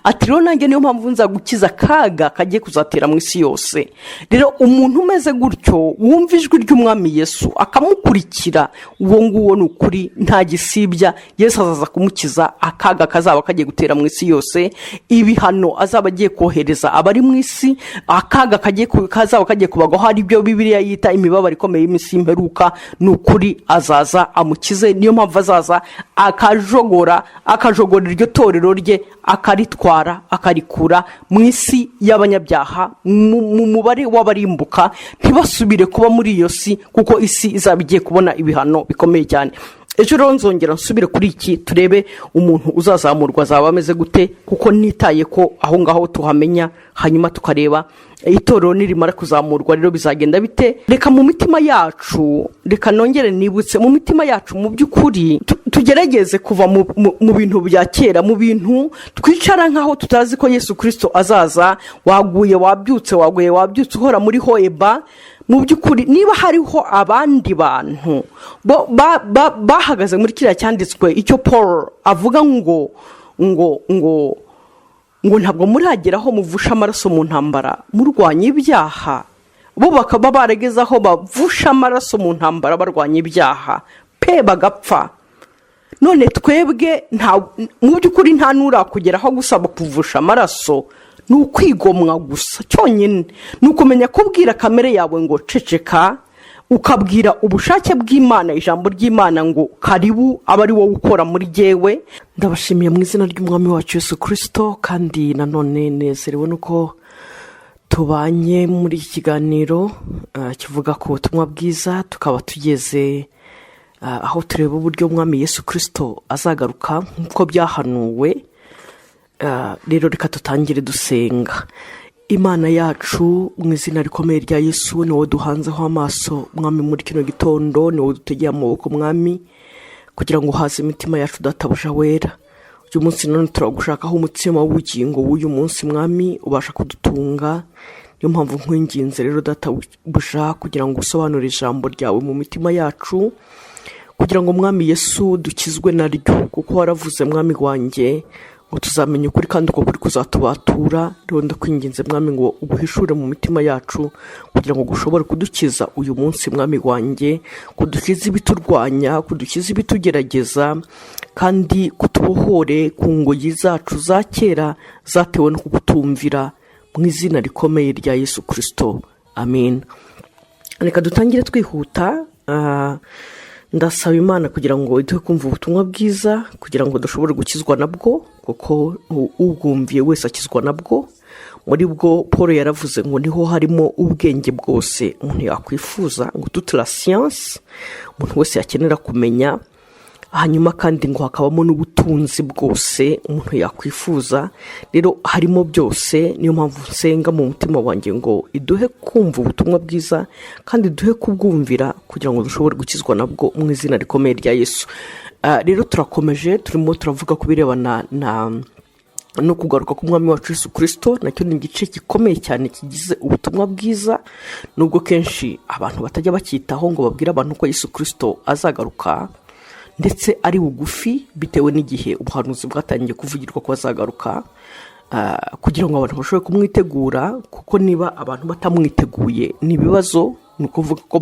ati rero nanjye niyo mpamvu nzagukiza akaga kagiye kuzatera mu isi yose. Rero umuntu umeze gutyo wumva ijwi ry'umwami Yesu akamukurikira, uwo nguwo ni ukuri nta gisibya, Yesu azaza kumukiza akaga kazaba kagiye gutera mu isi yose, ibihano azaba agiye kohereza abari mu isi, akaga kazaba kagiye kubagaho, hari ibyo Bibiliya yita imibabaro ikomeye y'iminsi y'imperuka, ni ukuri azaza amukize. Niyo mpamvu azaza akajogora iryo torero rye, akaritwara akarikura mu isi y'abanyabyaha, mu mubare w'abarimbuka, ntibasubire kuba muri iyo si, kuko isi izaba igiye kubona ibihano bikomeye cyane. Ejo rero nzongera nsubire kuri iki, turebe umuntu uzazamurwa azaba ameze gute, kuko nitaye ko aho ngaho tuhamenya, hanyuma tukareba itorero nirimara kuzamurwa rero bizagenda bite. Reka mu mitima yacu, reka nongere nibutse mu mitima yacu, mu by'ukuri tugerageze kuva mu bintu bya kera, mu bintu twicara nkaho tutazi ko Yesu Kristo azaza. Waguye wabyutse, waguye wabyutse, uhora muri hoeba. Mu by'ukuri niba hariho abandi bantu bahagaze muri kiriya cyanditswe, icyo Paul avuga ngo ntabwo murageraho muvusha amaraso mu ntambara murwanya ibyaha, bo bakaba barageze aho bavusha amaraso mu ntambara barwanya ibyaha pe bagapfa. None twebwe mu by'ukuri nta nurakugeraho gusaba kuvusha amaraso, ni ukwigomwa gusa cyonyine, ni ukumenya kubwira kamere yawe ngo ceceka, ukabwira ubushake bw'Imana, ijambo ry'Imana ngo karibu aba ari wowe ukora muri jyewe. Ndabashimiye mu izina ry'umwami wacu Yesu Kristo, kandi nanone nezerewe nuko tubanye muri iki kiganiro kivuga ku butumwa bwiza, tukaba tugeze aho tureba uburyo umwami Yesu Kristo azagaruka nk'uko byahanuwe. Rero reka tutangire dusenga. Imana yacu, mu izina rikomeye rya Yesu, ni wowe duhanzeho amaso mwami muri kino gitondo, ni wowe dutegeye amaboko mwami, kugira ngo uhaze imitima yacu databuja wera. Uyu munsi none turagushakaho umutima w'ubugingo w'uyu munsi mwami, ubasha kudutunga. Niyo mpamvu nkwinginze rero databuja kugira ngo usobanure ijambo ryawe mu mitima yacu, kugira ngo mwami Yesu dukizwe naryo, kuko waravuze mwami wanjye ngo tuzamenye ukuri kandi uko kuri kuzatubatura. Rero ndakwinginze mwami ngo uguhishure mu mitima yacu, kugira ngo gushobore kudukiza uyu munsi mwami wanjye, kudukiza ibiturwanya, kudukiza ibitugerageza, kandi kutubohore ku ngoyi zacu za kera zatewe no kugutumvira, mu izina rikomeye rya Yesu Kristo, amen. Reka dutangire twihuta. Ndasaba Imana kugira ngo iduhe kumva ubutumwa bwiza, kugira ngo dushobore gukizwa nabwo, kuko ubwumviye wese akizwa nabwo. Muri bwo Paul yaravuze ngo niho harimo ubwenge bwose umuntu yakwifuza, ngo toute la science umuntu wese yakenera kumenya. Hanyuma kandi ngo hakabamo n'ubutunzi bwose umuntu yakwifuza. Rero harimo byose. Niyo mpamvu nsenga mu mutima wanjye ngo iduhe kumva ubutumwa bwiza, kandi iduhe kubwumvira, kugira ngo dushobore gukizwa nabwo mu izina rikomeye rya Yesu. Rero turakomeje, turimo turavuga ku birebana no kugaruka k'umwami wacu Yesu Kristo. Nacyo ni igice gikomeye cyane kigize ubutumwa bwiza, nubwo kenshi abantu batajya bakitaho ngo babwire abantu ko Yesu Kristo azagaruka, ndetse ari bugufi, bitewe n'igihe ubuhanuzi bwatangiye kuvugirwa ko azagaruka, kugira ngo abantu bashobore kumwitegura. Kuko niba abantu batamwiteguye ni ibibazo, ni ukuvuga ko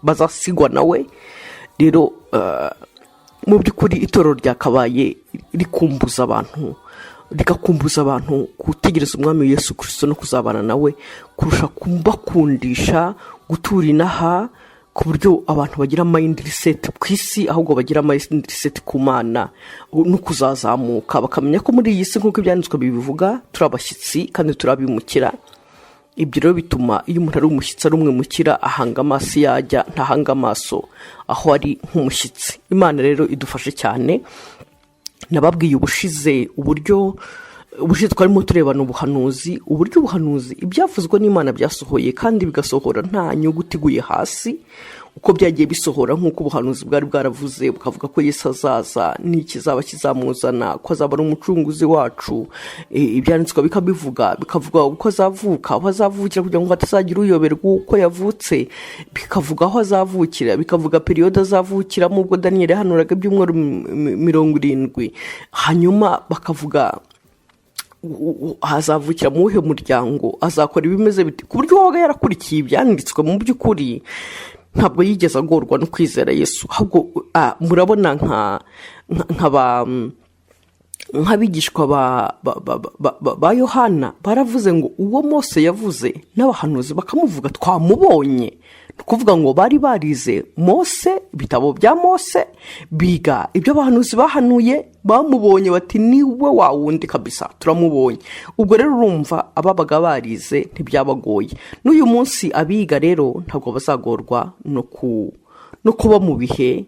bazasigwa nawe. Rero mu by'ukuri itorero ryakabaye rikumbuza abantu, rigakumbuza abantu gutegereza umwami Yesu Kristo no kuzabana nawe, kurusha kubakundisha gutura inaha, ku buryo abantu bagira mind reset ku isi, ahubwo bagira mind reset ku Mana no kuzazamuka, bakamenya ko muri iyi si nk'uko ibyanditswe bibivuga turi abashyitsi kandi turabimukira. Ibyo rero bituma iyo umuntu ari umushyitsi, ari umwimukira, ahanga amaso yajya, ntahanga amaso aho ari nk'umushyitsi. Imana rero idufashe cyane. Nababwiye ubushize twarimo turebana ubuhanuzi, uburyo ubuhanuzi ibyavuzwe n'Imana byasohoye kandi bigasohora nta nyuguti iguye hasi, uko byagiye bisohora nk'uko ubuhanuzi bwari bwaravuze, bukavuga ko Yesu azaza n'ikizaba kizamuzana, ko azaba ari umucunguzi wacu. Ibyanditswe bikavuga uko azavuka, aho azavukira kugira ngo hatazagira uyoberwa uko yavutse, bikavuga aho azavukira, bikavuga periyode azavukiramo ubwo Daniel yahanuraga ibyumweru 70. Hanyuma bakavuga azavukira mu wuhe muryango, azakora ibimeze bite, ku buryo wabaga yarakurikiye ibyanditswe mu by'ukuri ntabwo yigeze agorwa no kwizera Yesu. Ahubwo murabona nk'abigishwa ba Yohana baravuze ngo uwo Mose yavuze n'abahanuzi bakamuvuga twamubonye. Ni ukuvuga ngo bari barize Mose, ibitabo bya Mose, biga ibyo abahanuzi bahanuye, bamubonye bati niwe wa wundi kabisa, turamubonye. Ubwo rero urumva ababaga barize ntibyabagoye. N'uyu munsi abiga rero ntabwo bazagorwa no kuba mu bihe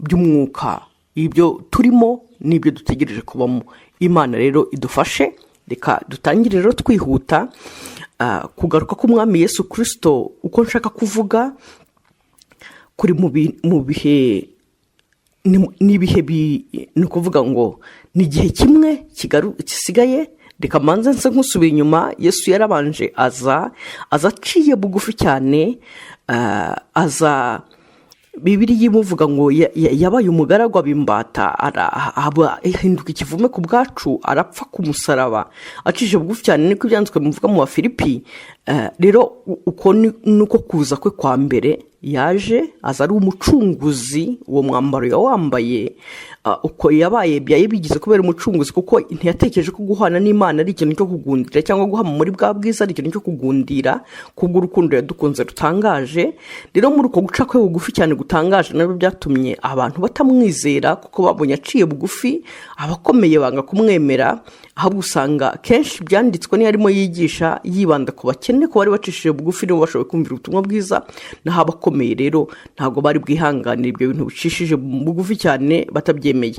by'umwuka, ibyo turimo n'ibyo dutegereje kubamo. Imana rero idufashe. Reka dutangire rero twihuta kugaruka k'umwami Yesu Kristo. Uko nshaka kuvuga kuri mu bihe n'ibihe ni ukuvuga ngo ni igihe kimwe gisigaye. Reka manze nse nk'usubira inyuma. Yesu yarabanje aza aciye bugufi cyane, aza Bibiliya imuvuga ngo yabaye umugaragu abimbata, ahinduka ikivume ku bwacu, arapfa ku musaraba acishije bugufi cyane, niko ibyanditswe bivuga mu Bafilipi. Rero uko nuko kuza kwe kwa mbere yaje aza ari umucunguzi. Uwo mwambaro yawambaye uko yabaye byaye bigize kubera umucunguzi, kuko ntiyatekereje ko guhana n'Imana ari ikintu cyo kugundira, cyangwa guhama muri bwa bwiza ari ikintu cyo kugundira, kubw'urukundo yadukunze rutangaje. Rero muri uko guca kwe bugufi cyane gutangaje nabyo byatumye abantu batamwizera, kuko babonye aciye bugufi. Abakomeye banga kumwemera, ahubwo usanga kenshi byanditswe niyo arimo yigisha yibanda ku bakene, ko bari bacishije bugufi nibo bashoboye kumvira ubutumwa bwiza. Naho abakomeye rero ntabwo bari bwihanganira ibyo bintu bicishije bugufi cyane batabyemeye.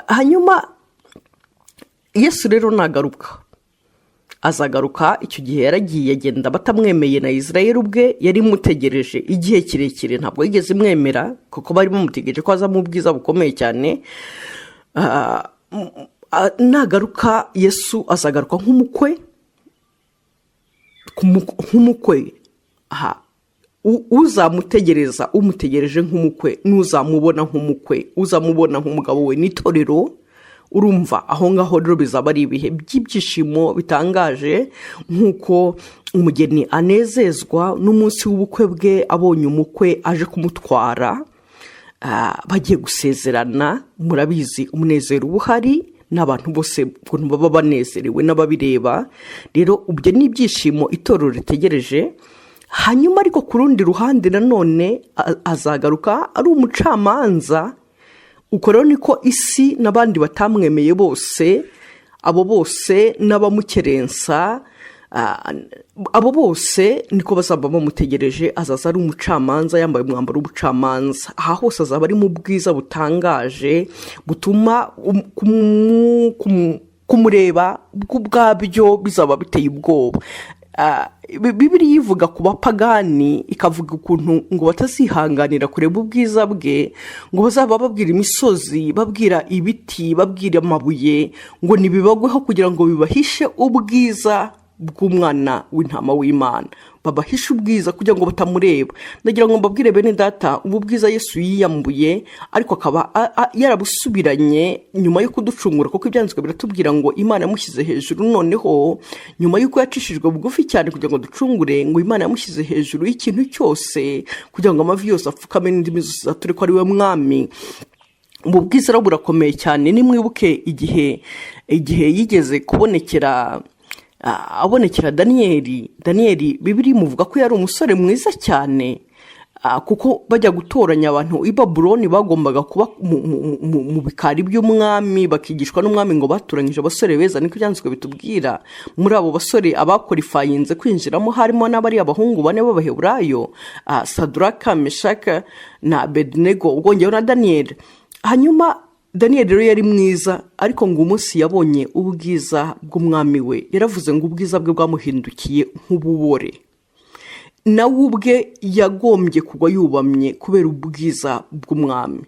Hanyuma Yesu rero nagaruka, azagaruka. Icyo gihe yaragiye agenda batamwemeye, na Israel ubwe yari mutegereje igihe kirekire, ntabwo yigeze imwemera, kuko bari bamutegereje ko aza mu bwiza bukomeye cyane. Nagaruka Yesu azagaruka nk'umukwe. Uzamutegereza umutegereje nk'umukwe, n'uzamubona nk'umukwe, uzamubona nk'umugabo we n'itorero. Urumva aho ngaho rero bizaba ari ibihe by'ibyishimo bitangaje, nk'uko umugeni anezezwa n'umunsi w'ubukwe bwe abonye umukwe aje kumutwara, bagiye gusezerana. Murabizi umunezero uba uhari, n'abantu bose ukuntu baba banezerewe n'ababireba. Rero ubyo ni ibyishimo itorero ritegereje. Hanyuma ariko ku rundi ruhande nanone azagaruka ari umucamanza. Uko rero niko isi n'abandi batamwemeye bose, abo bose n'abamukerensa, abo bose niko bazaba bamutegereje. Azaza ari umucamanza yambaye umwambaro w'ubucamanza. Aha hose azaba ari mu bwiza butangaje butuma kumureba ubwabyo bizaba biteye ubwoba. Bibiliya ivuga ku bapagani, ikavuga ukuntu ngo batazihanganira kureba ubwiza bwe, ngo bazaba babwira imisozi, babwira ibiti, babwira amabuye ngo nibibagweho kugira ngo bibahishe ubwiza bw'umwana w'intama w'Imana, babahishe ubwiza kugira ngo batamureba. Ndagira ngo mbabwire bene data, ubu bwiza Yesu yiyambuye, ariko akaba yarabusubiranye nyuma yo kuducungura, kuko ibyanditswe biratubwira ngo Imana yamushyize hejuru. Noneho nyuma y'uko yacishijwe bugufi cyane kugira ngo ducungure, ngo Imana yamushyize hejuru y'ikintu cyose kugira ngo amavi yose apfukame n'indimi zose zature ko ari we mwami. Ubu bwiza rero burakomeye cyane. Nimwibuke igihe yigeze abonekera Daniyeli. Bibiliya imuvuga ko yari umusore mwiza cyane, kuko bajya gutoranya abantu i Babuloni bagombaga kuba mu bikari by'umwami, bakigishwa n'umwami ngo batoranyije abasore beza. Niko ibyanditswe bitubwira. Muri abo basore abakorifayinze kwinjiramo harimo n'abari abahungu 4 b'Abaheburayo, Saduraka, Meshaka na Abednego, ubwongeyeho na Daniyeli. Hanyuma Daniyeli rero yari mwiza, ariko ngo umunsi yabonye ubwiza bw'umwami we, yaravuze ngo ubwiza bwe bwamuhindukiye nk'ububore. Nawe ubwe yagombye kugwa yubamye kubera ubwiza bw'umwami.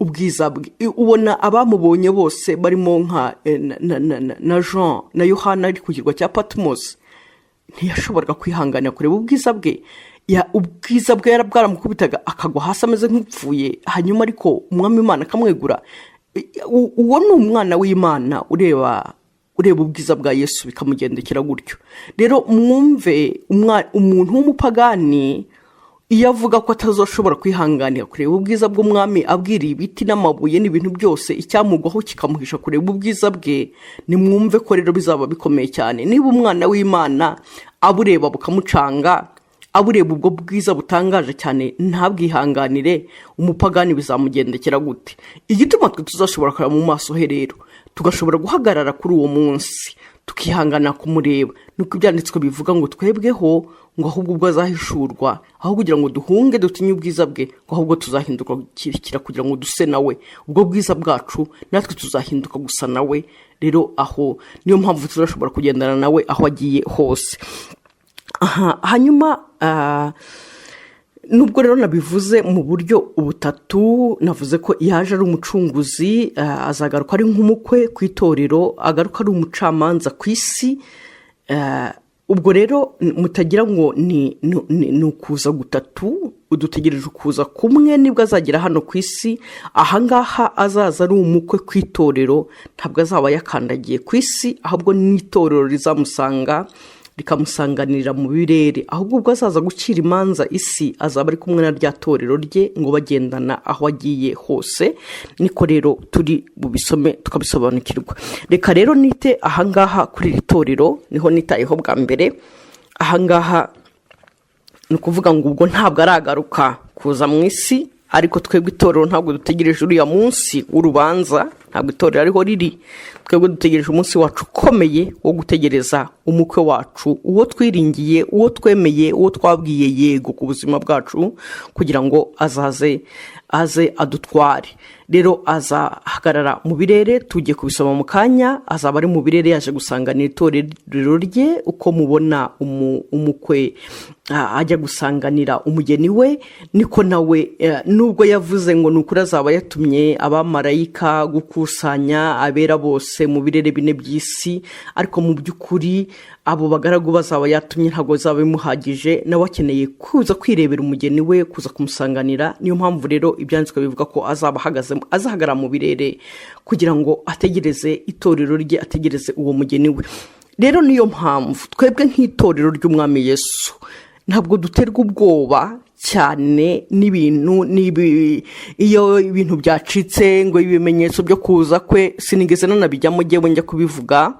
Ubwiza bwe ubona abamubonye bose barimo nka na Jean na Yohana ari ku kirwa cya Patmos, ntiyashoboraga kwihanganira kureba ubwiza bwe. Ubwiza bwe bwaramukubitaga akagwa hasi ameze nk'upfuye. Hanyuma ariko umwami Imana akamwegura. Uwo ni umwana w'Imana ureba ureba ubwiza bwa Yesu bikamugendekera gutyo. Rero mwumve umuntu w'umupagani iyo avuga ko atazoshobora kwihanganira kureba ubwiza bw'umwami, abwira ibiti n'amabuye n'ibintu byose icyamugwaho kikamuhisha kureba ubwiza bwe, nimwumve ko rero bizaba bikomeye cyane. Niba umwana w'Imana abureba bukamucanga, abureba ubwo bwiza butangaje cyane ntabwihanganire, umupagani bizamugendekera gute? Igituma twe tuzashobora kureba mu maso he rero, tugashobora guhagarara kuri uwo munsi tukihangana kumureba, nuko ibyanditswe bivuga ngo twebweho ngo ahubwo ubwo azahishurwa, aho kugira ngo duhunge dutinye ubwiza bwe, ngo ahubwo tuzahinduka gushyigikira kugira ngo duse nawe, ubwo bwiza bwacu natwe tuzahinduka gusa nawe. Rero aho niyo mpamvu tuzashobora kugendana nawe aho agiye hose. Hanyuma nubwo rero nabivuze mu buryo ubutatu, navuze ko yaje ari umucunguzi, azagaruka ari nk'umukwe ku itorero, agaruka ari umucamanza ku isi. Ubwo rero mutagira ngo ni ukuza gutatu, udutegereje ukuza kumwe nibwo azagera hano ku isi. Ahangaha azaza ari umukwe ku itorero, ntabwo azaba yakandagiye ku isi, ahubwo n'itorero rizamusanga rikamusanganira mu birere, ahubwo ubwo azaza gucira imanza isi azaba ari kumwe na rya torero rye, ngo bagendana aho agiye hose. Niko rero turi bubisome tukabisobanukirwa. Reka rero nite ahangaha kuri iri torero, niho nitayeho bwa mbere. Ahangaha ni ukuvuga ngo ubwo ntabwo aragaruka kuza mu isi, ariko twebwe itorero ntabwo dutegereje uriya munsi w'urubanza, ntabwo itorero ariho riri. Twebwe dutegereje umunsi wacu ukomeye wo gutegereza umukwe wacu, uwo twiringiye, uwo twemeye, uwo twabwiye yego ku buzima bwacu, kugira ngo aze adutware. Rero azahagarara mu birere, tugiye kubisoma mu kanya. Azaba ari mu birere yaje gusanganira itorero rye, uko mubona umukwe ajya gusanganira umugeni we, niko nawe nubwo yavuze ngo nukuri azaba yatumye abamarayika gukusanya abera bose mu birere bine by'isi, ariko mu by'ukuri abo bagaragu bazaba yatumye ntabwo zaba bimuhagije, nawe akeneye kuza kwirebera umugeni we, kuza kumusanganira. Niyo mpamvu rero ibyanditswe bivuga ko azahagarara mu birere kugira ngo ategereze itorero rye, ategereze uwo mugeni we. Rero niyo mpamvu twebwe nk'itorero ry'umwami Yesu ntabwo duterwa ubwoba cyane n'ibintu iyo ibintu byacitse ngo ibimenyetso byo kuza kwe. Sinigeze nanabijyamo jyewe njya kubivuga,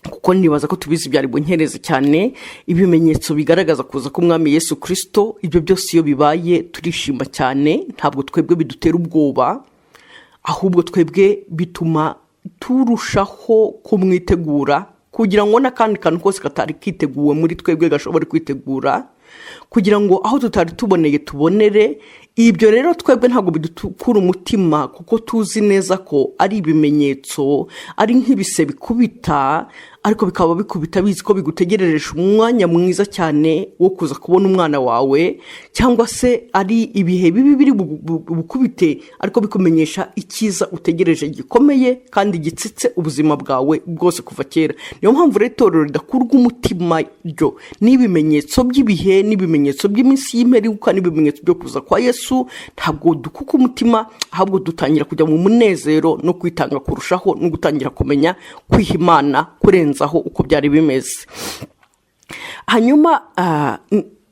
kuko nibaza ko tubizi byari bunkereze cyane. Ibimenyetso bigaragaza kuza k'umwami Yesu Kristo, ibyo byose iyo bibaye turishima cyane, ntabwo twebwe bidutera ubwoba, ahubwo twebwe bituma turushaho kumwitegura, kugira ngo n'akandi kantu kose katari kiteguwe muri twebwe gashobore kwitegura, kugira ngo aho tutari tuboneye tubonere. Ibyo rero twebwe ntabwo bidukura umutima, kuko tuzi neza ko ari ibimenyetso, ari nk'ibise bikubita, ariko bikaba bikubita bizi ko bigutegerereje umwanya mwiza cyane wo kuza kubona umwana wawe, cyangwa se ari ibihe bibi biri bukubite, ariko bikumenyesha icyiza utegereje gikomeye kandi gitsitse ubuzima bwawe bwose kuva kera. Niyo mpamvu rero itorero ridakurwa umutima ryo n'ibimenyetso by'ibihe, n'ibimenyetso by'iminsi y'imperuka, n'ibimenyetso byo kuza kwa Yesu. Ntabwo dukuka umutima, ahubwo dutangira kujya mu munezero no kwitanga kurushaho, no gutangira kumenya kwiha Imana kurenzaho uko byari bimeze. Hanyuma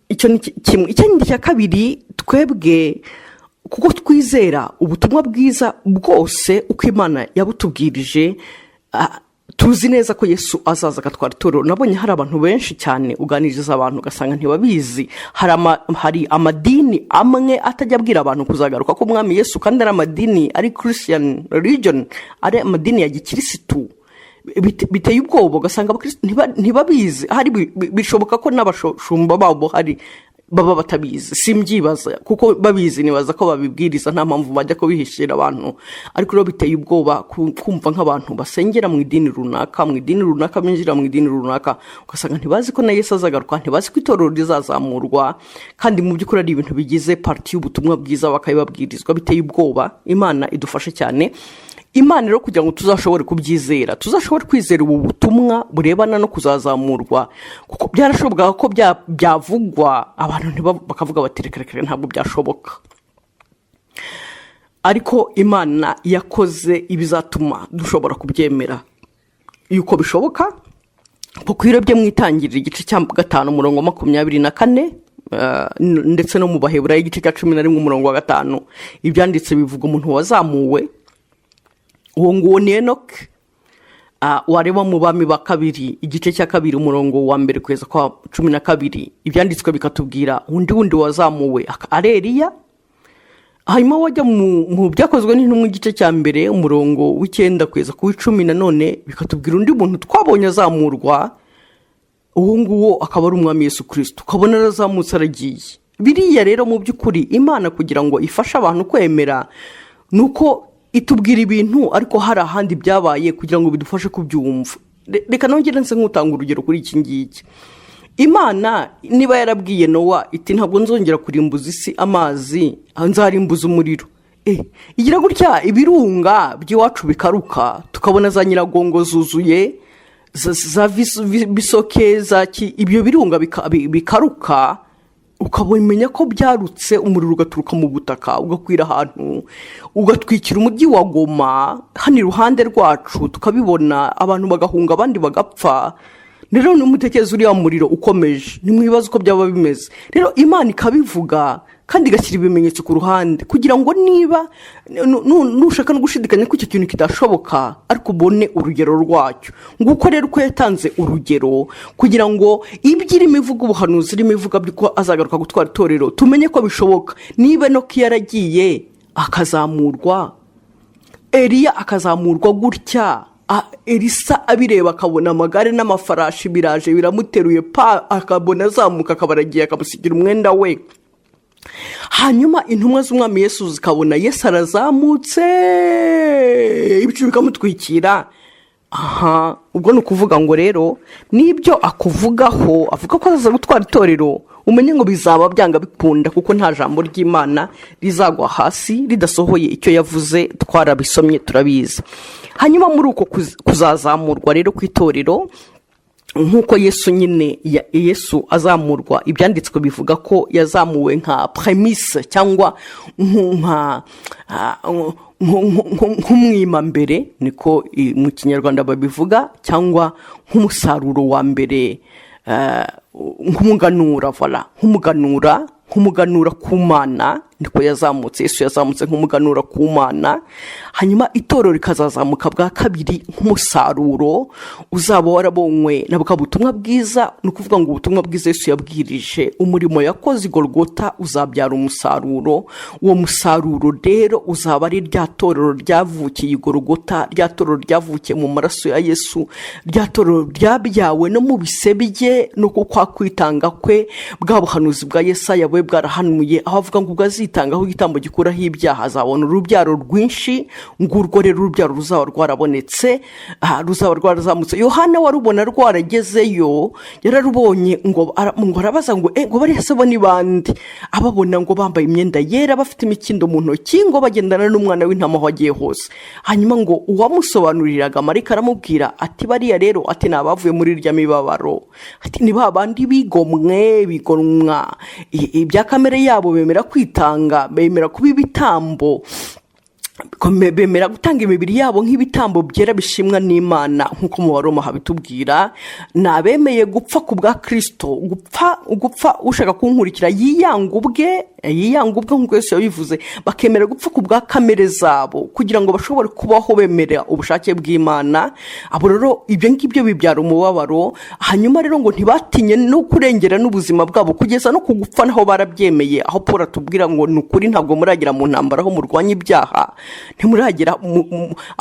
icyo ni kimwe. Ikindi cya kabiri, twebwe kuko twizera ubutumwa bwiza bwose uko Imana yabutubwirije, tuzi neza ko Yesu azaza agatwara itorero. Nabonye hari abantu benshi cyane uganiriza abantu ugasanga ntibabizi. Hari amadini amwe atajya abwira abantu kuzagaruka ko umwami Yesu, kandi ari amadini ari Christian religion, ari amadini ya gikirisitu. Biteye ubwoba, ugasanga abakristo ntibabizi. Hari bishoboka ko n'abashumba babo hari baba batabizi, simbyibaza, kuko babizi nibaza ko babibwiriza, nta mpamvu bajya ko bihishira abantu. Ariko rero biteye ubwoba kumva nk'abantu basengera mu idini runaka, binjira mu idini runaka, ugasanga ntibazi ko na Yesu azagaruka, ntibazi ko itorero rizazamurwa, kandi mu by'ukuri ari ibintu bigize parti y'ubutumwa bwiza bakabibabwirizwa. Biteye ubwoba. Imana idufashe cyane. Imana rero kugira ngo tuzashobore kubyizera, tuzashobore kwizera ubu butumwa burebana no kuzazamurwa, kuko byarashoboka ko byavugwa abantu bakavuga bati reka ntabwo byashoboka. Ariko Imana yakoze ibizatuma dushobora kubyemera. yuko bishoboka kuko iyo urebye mu itangiriro igice cya 5 umurongo wa 24 ndetse no mu baheburayo igice cya 11 umurongo wa 5 ibyanditse bivuga umuntu wazamuwe uwo nguwo ni Enoki. Wareba mu bami ba kabiri igice cya 2 umurongo wa 1 kugeza kwa 12 ibyanditswe bikatubwira undi wazamuwe ari Eliya. Hanyuma wajya mu byakozwe n'intumwa igice cya 1 umurongo w'9 kugeza ku 10 nanone bikatubwira undi muntu twabonye azamurwa, uwo nguwo akaba ari umwami Yesu Kristo, ukabona arazamutse aragiye. Biriya rero mu by'ukuri Imana kugira ngo ifashe abantu kwemera nuko itubwira ibintu ariko hari ahandi byabaye kugira ngo bidufashe kubyumva. Reka nongere nse nk'utanga urugero kuri iki ngiki. Imana niba yarabwiye Nowa iti ntabwo nzongera kurimbuza isi amazi, nzarimbuza umuriro. Igira gutya ibirunga by'iwacu bikaruka, tukabona za nyiragongo zuzuye, za bisoke ibyo birunga bikaruka, ukabona ko byarutse, umuriro ugaturuka mu butaka ugakwira ahantu ugatwikira umujyi wa Goma hano iruhande rwacu, tukabibona abantu bagahunga abandi bagapfa. Rero n'umutekereza uriya muriro ukomeje nimwibaza uko byaba bimeze. Rero Imana ikabivuga kandi igashyira ibimenyetso ku ruhande kugira ngo niba nushaka no gushidikanya ko icyo kintu kidashoboka ariko ubone urugero rwacyo. Nguko rero ko yatanze urugero kugira ngo ibyo irimo ivuga ubuhanuzi irimo ivuga ko azagaruka gutwara itorero tumenye ko bishoboka. Niba no yaragiye akazamurwa, Eliya akazamurwa gutya, Elisa abireba akabona amagare n'amafarashi biraje biramuteruye akabona azamuka akabaragiye akamusigira umwenda we. Hanyuma intumwa z'umwami Yesu zikabona Yesu arazamutse ibicu bikamutwikira. Ubwo ni ukuvuga ngo rero n'ibyo akuvugaho avuga ko azaza gutwara itorero umenye ngo bizaba byanga bikunda kuko nta jambo ry'Imana rizagwa hasi ridasohoye icyo yavuze. Twarabisomye turabizi. Hanyuma muri uko kuzazamurwa rero ku itorero nk'uko Yesu azamurwa, ibyanditswe bivuga ko yazamuwe nka premise cyangwa nk'umwima mbere, niko mu kinyarwanda babivuga, cyangwa nk'umusaruro wa mbere, nk'umuganura ku Mana. Niko yazamutse, Yesu yazamutse nk'umuganura ku Mana. Hanyuma itorero rikazazamuka bwa kabiri nk'umusaruro uzaba warabonywe na bwa butumwa bwiza. Ni ukuvuga ngo ubutumwa bwiza Yesu yabwirije, umurimo yakoze Golgotha uzabyara umusaruro. Uwo musaruro rero uzaba ari rya torero ryavukiye Golgotha, rya torero ryavukiye mu maraso ya Yesu, rya torero ryabyawe no mu bisebye no kwa kwitanga kwe. Bwa buhanuzi bwa Yesaya bwe bwarahanuye aho avuga ngo itangaho igitambo gikuraho ibyaha azabona urubyaro rwinshi. Ngurwo rero urubyaro ruzaba rwarabonetse, ruzaba rwarazamutse. Yohana warubona rwaragezeyo yararubonye ngo arabaza ngo bari hase bo ni bande? Ababona ngo bambaye imyenda yera bafite imikindo mu ntoki ngo bagendana n'umwana w'intama aho agiye hose. Hanyuma ngo uwamusobanuriraga marayika aramubwira ati bariya rero ati nabavuye muri rya mibabaro, ati ni babandi bigonwa ibya kamere yabo, bemera kwitanga, bemera kuba ibitambo, bemera gutanga imibiri yabo nk'ibitambo byera bishimwa n'Imana. nk'uko mu Baroma habitubwira, nabemeye gupfa ku bwa Kristo, gupfa ushaka kunkurikira yiyanga ubwe nk'uko Yesu yabivuze, bakemera gupfa ku bwa kamere zabo kugira ngo bashobore kubaho bemera ubushake bw'Imana. Abo rero ibyo ngibyo bibyara umubabaro. Hanyuma rero ngo ntibatinye no kurengera n'ubuzima bwabo kugeza no kugupfa naho barabyemeye. Aho Paul atubwira ngo ni ukuri ntabwo muragera mu ntambara aho murwanya ibyaha, ntimuragera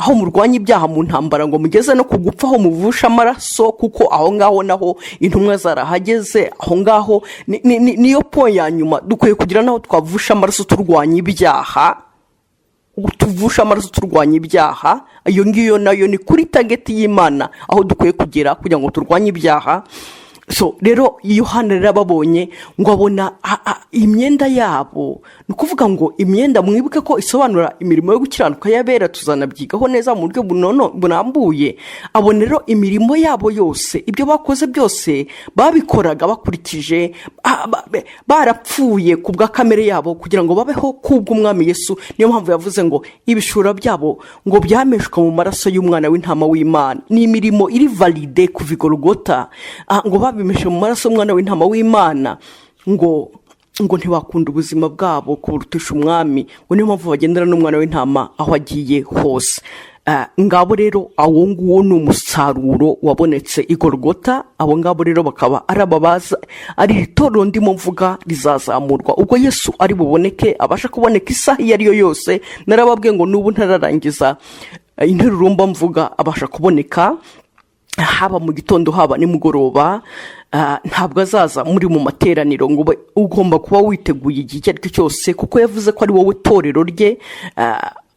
aho murwanya ibyaha mu ntambara ngo mugeze no kugupfa aho muvusha amaraso, kuko aho ngaho naho intumwa zarahageze. Aho ngaho niyo point ya nyuma dukwiye kugira naho twavusha amaraso turwanya ibyaha, tuvusha amaraso turwanya ibyaha. Iyo ngiyo nayo ni kuri target y'Imana aho dukwiye kugera kugira ngo turwanye ibyaha. Rero Yohana rero ababonye ngo abona imyenda yabo ni ukuvuga ngo imyenda mwibuke ko isobanura imirimo yo gukiranuka y'abera, tuzanabyigaho neza mu buryo burambuye. Abo rero imirimo yabo yose, ibyo bakoze byose babikoraga bakurikije, barapfuye ku bwa kamere yabo kugira ngo babeho kubw'umwami Yesu. Niyo mpamvu yavuze ngo ibishura byabo ngo byameshwe mu maraso y'umwana w'intama w'Imana. Ni imirimo iri valide kuva i Golgota, ngo babimeshe mu maraso y'umwana w'intama w'Imana, ngo ntibakunda ubuzima bwabo kurutisha umwami, ngo niyo mpamvu bagendera n'umwana w'intama aho agiye hose. Ngabo rero awo nguwo ni umusaruro wabonetse i Golgota. Abo ngabo rero bakaba ari ababaza, ari itorero ndimo mvuga rizazamurwa ubwo Yesu ari buboneke, abasha kuboneka isaha iyo ari yo yose. Narababwiye ngo n'ubu ntararangiza interuro mba mvuga, abasha kuboneka haba mu gitondo haba nimugoroba. Ntabwo azaza muri mu materaniro, ngo ugomba kuba witeguye igihe icyo ari cyo cyose, kuko yavuze ko ari wowe torero rye.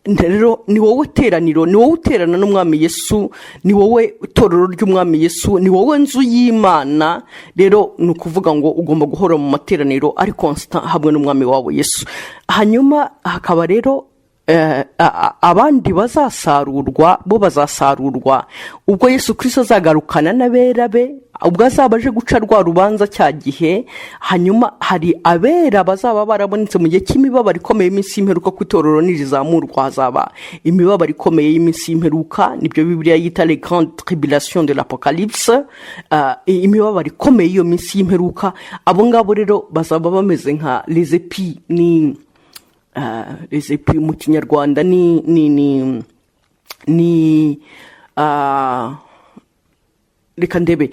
Rero ni wowe teraniro, ni wowe uterana n'umwami Yesu, ni wowe itorero ry'umwami Yesu, ni wowe nzu y'Imana. Rero ni ukuvuga ngo ugomba guhora mu materaniro ari constant hamwe n'umwami wawe Yesu. Hanyuma hakaba rero abandi bazasarurwa, bo bazasarurwa ubwo Yesu Kristo azagarukana n'abera be, ubwo azaba aje guca rwa rubanza cya gihe. Hanyuma hari abera bazaba barabonetse mu gihe cy'imibabaro ikomeye y'iminsi y'imperuka, ku itorero nirizamurwa hazaba imibabaro ikomeye y'iminsi y'imperuka. Nibyo Bibiliya yita les grandes tribulations de l'Apocalypse, imibabaro ikomeye y'iyo minsi y'imperuka. Abo ngabo rero bazaba bameze nka les épis, ni les épis mu Kinyarwanda ni reka ndebe.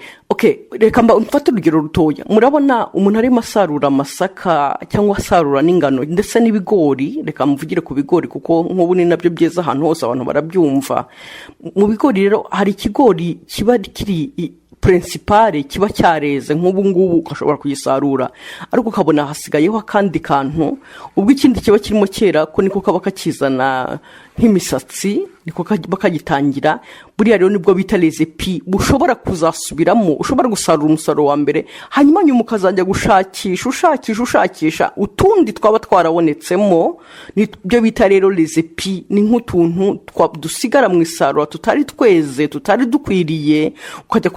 Reka mfate urugero rutoya. Murabona umuntu arimo asarura amasaka cyangwa asarura n'ingano ndetse n'ibigori. Reka mvugire ku bigori kuko nk'ubu ni nabyo byeza ahantu hose, abantu barabyumva. Mu bigori rero hari ikigori kiba kiri principale, kiba cyareze nk'ubu ngubu ukashobora kugisarura, ariko ukabona hasigayeho akandi kantu. Ubwo ikindi kiba kirimo kera ko niko kaba kakizana nk'imisatsi, niko bakagitangira. Buriya rero nibwo bita les épis, bushobora kuzasubiramo. Ushobora gusarura umusaruro wa mbere, hanyuma nyuma ukazajya gushakisha utundi twaba twarabonetsemo. Nibyo bita rero les épis. Ni nk'utuntu dusigara mu isarura tutari tweze, tutari dukwiriye, ukajya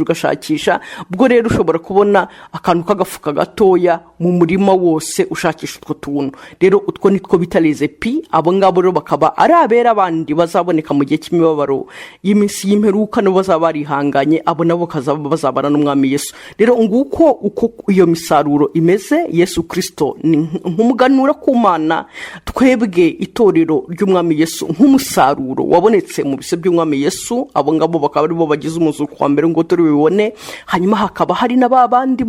ugashakisha. Ubwo rero ushobora kubona akantu k'agafuka gatoya mu murima wose ushakisha utwo tuntu. Rero utwo nitwo bita les épis. Abo ngabo rero bakaba ari abera abandi bazaboneka mu gihe cy'imibabaro y'iminsi y'imperuka, nabo bazaba barihanganye. Abo nabo bazabana n'umwami Yesu. Rero nguko uko iyo misaruro imeze. Yesu Kristo ni nk'umuganura ku Mana, twebwe itorero ry'umwami Yesu nk'umusaruro wabonetse mu bise by'umwami Yesu. Abo ngabo bakaba ari bo bagize umuzuko wa mbere ngo turi bibone. Hanyuma hakaba hari n'abandi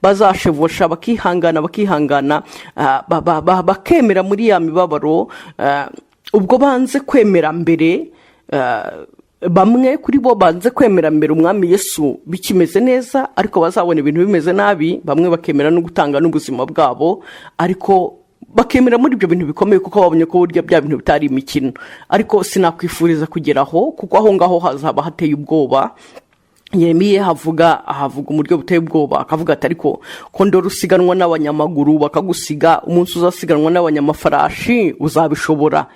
bazashevosha bakihangana bakemera muri ya mibabaro. Ubwo banze kwemera mbere, bamwe kuri bo banze kwemera mbere umwami Yesu bikimeze neza, ariko bazabona ibintu bimeze nabi. Bamwe bakemera no gutanga n'ubuzima bwabo, ariko bakemera muri ibyo bintu bikomeye kuko babonye ko burya bya bintu bitari imikino. Ariko sinakwifuriza kugeraho, kuko aho ngaho hazaba hateye ubwoba. Yeremiya havuga umuryo buteye ubwoba, akavuga ati ariko ko ndoro usiganwa n'abanyamaguru bakagusiga, umunsi uzasiganwa n'abanyamafarashi uzabishobora.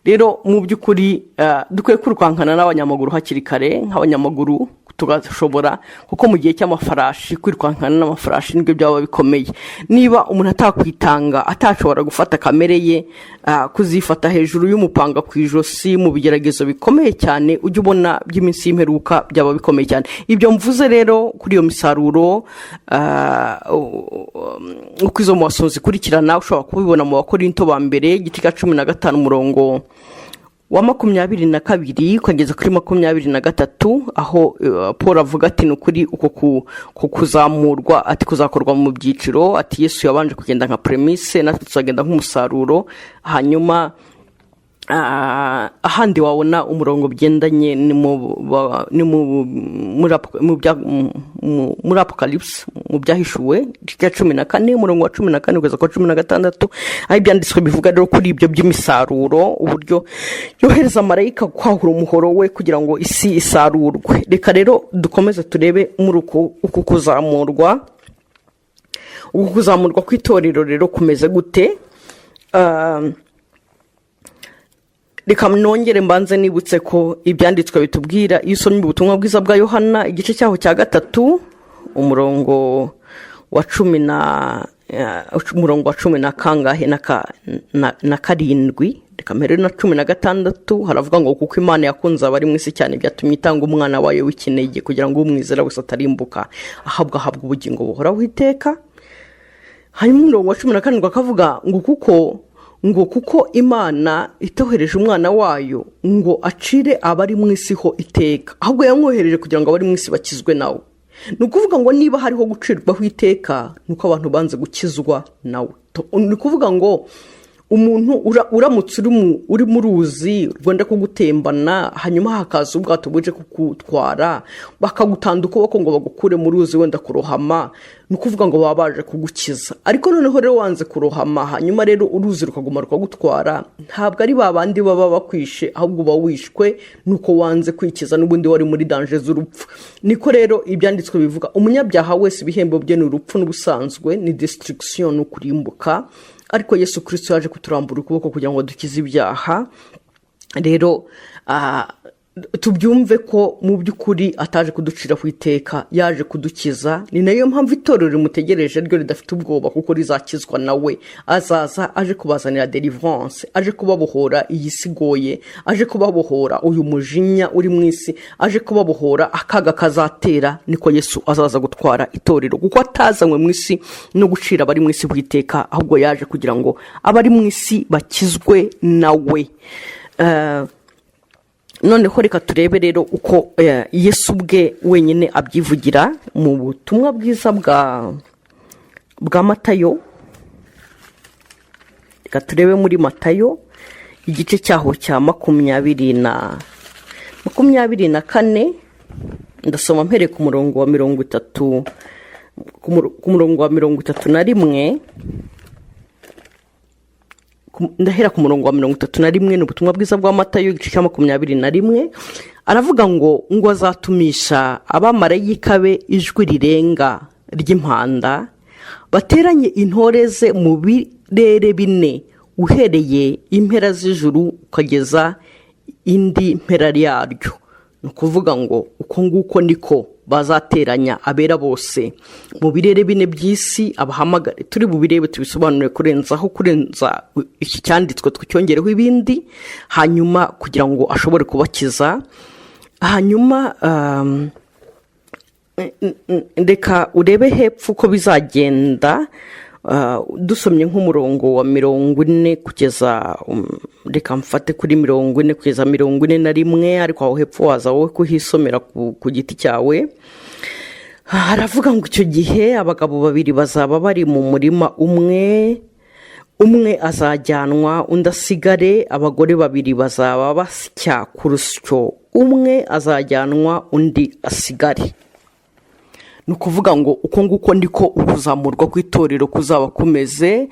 Rero mu by'ukuri dukwiye kwirukankana n'abanyamaguru hakiri kare. Nk'abanyamaguru tugashobora, kuko mu gihe cy'amafarashi kwirukankana n'amafarashi nibyo byaba bikomeye. Niba umuntu atakwitanga, atashobora gufata kamere ye, kuzifata hejuru y'umupanga ku ijosi mu bigeragezo bikomeye cyane, ujye ubona by'iminsi y'imperuka byaba bikomeye cyane. Ibyo mvuze rero kuri iyo misaruro, uko izo mu basozi zikurikirana ushobora kubibona mu Bakorinto ba mbere igice cya 15 umurongo wa 22 ukageza kuri 23, aho Paul avuga ati nukuri uko kuzamurwa, ati kuzakorwa mu byiciro. Ati Yesu yabanje kugenda nka premise, natwe tuzagenda nk'umusaruro. Hanyuma ahandi wabona umurongo byendanye ni muri Apocalypse, mu byahishuwe cya 14 umurongo wa 14 kugeza kwa 16, aho ibyanditswe bivuga rero kuri ibyo by'imisaruro, uburyo yohereza marayika kwahura umuhoro we kugira ngo isi isarurwe. Reka rero dukomeze turebe muri uku kuzamurwa. uku kuzamurwa kw'itorero rero kumeze gute? Reka nongere mbanze nibutse ko ibyanditswe bitubwira iyo usomye ubutumwa bwiza bwa Yohana igice cyaho cya 3 umurongo wa 10 na kangahe na karindwi, reka mbere na 16 haravuga ngo kuko Imana yakunze abari mu isi cyane byatumye itanga umwana wayo w'ikinege kugira ngo umwizera wese atarimbuka ahabwa ubugingo buhoraho iteka. Hanyuma umurongo wa 17 akavuga ngo kuko Imana itohereje umwana wayo ngo acire abari mu isi ho iteka, ahubwo yamwohereje kugira ngo abari mu isi bakizwe nawe. Ni ukuvuga ngo niba hariho gucirwaho iteka nuko abantu banze gukizwa nawe. Ni ukuvuga ngo umuntu uramutse uri mu ruzi rwenda kugutembana, hanyuma hakaza ubwato buje kukutwara bakagutanda ukuboko ngo bagukure mu ruzi wenda kurohama, ni ukuvuga ngo baba baje kugukiza. Ariko noneho rero wanze kurohama, hanyuma rero uruzi rukaguma rukagutwara, ntabwo ari babandi baba bakwishe, ahubwo uba wishwe nuko wanze kwikiza n'ubundi wari muri danger z'urupfu. Niko rero ibyanditswe bivuga, umunyabyaha wese ibihembo bye ni urupfu n'ubusanzwe, ni destruction no kurimbuka. Ariko Yesu Kristo yaje kuturambura ukuboko kugira ngo dukize ibyaha. Rero tubyumve ko mu by'ukuri ataje kuducira ku iteka, yaje kudukiza. Ni nayo mpamvu itorero rimutegereje ryo ridafite ubwoba, kuko rizakizwa nawe. Azaza aje kubazanira deliverance, aje kubabohora iyi sigoye, aje kubabohora uyu mujinya uri mu isi, aje kubabohora akaga kazatera. Niko Yesu azaza gutwara itorero, kuko atazanywe mu isi no gucira abari mu isi ku iteka, ahubwo yaje kugira ngo abari mu isi bakizwe nawe. Noneho reka turebe rero uko Yesu ubwe wenyine abyivugira mu butumwa bwiza bwa Matayo. Reka turebe muri Matayo igice cyaho cya 24, ndasoma mpere ku murongo wa 30, ku murongo wa 31, ndahera ku murongo wa 31. Ni ubutumwa bwiza bwa Matayo igice cya 21. Aravuga ngo azatumisha abamarayika be ijwi rirenga ry'impanda, bateranye intore ze mu birere bine, uhereye impera z'ijuru ukageza indi mpera yaryo. Ni ukuvuga ngo uko nguko niko bazateranya abera bose mu birere bine by'isi, abahamagare. Turi bubirebe tubisobanure kurenza iki cyanditswe twongereho ibindi, hanyuma kugira ngo ashobore kubakiza. Hanyuma reka urebe hepfo uko bizagenda. Dusomye nk'umurongo wa 40 kugeza reka mfate kuri 40 kugeza 41, ariko aho hepfo waza wowe kuhisomera ku giti cyawe. Haravuga ngo icyo gihe abagabo babiri bazaba bari mu murima umwe azajyanwa undi asigare, abagore babiri bazaba basya ku rusyo, umwe azajyanwa undi asigare. Ni ukuvuga ngo uko nguko ndiko ukuzamurwa kw'itorero kuzaba kumeze.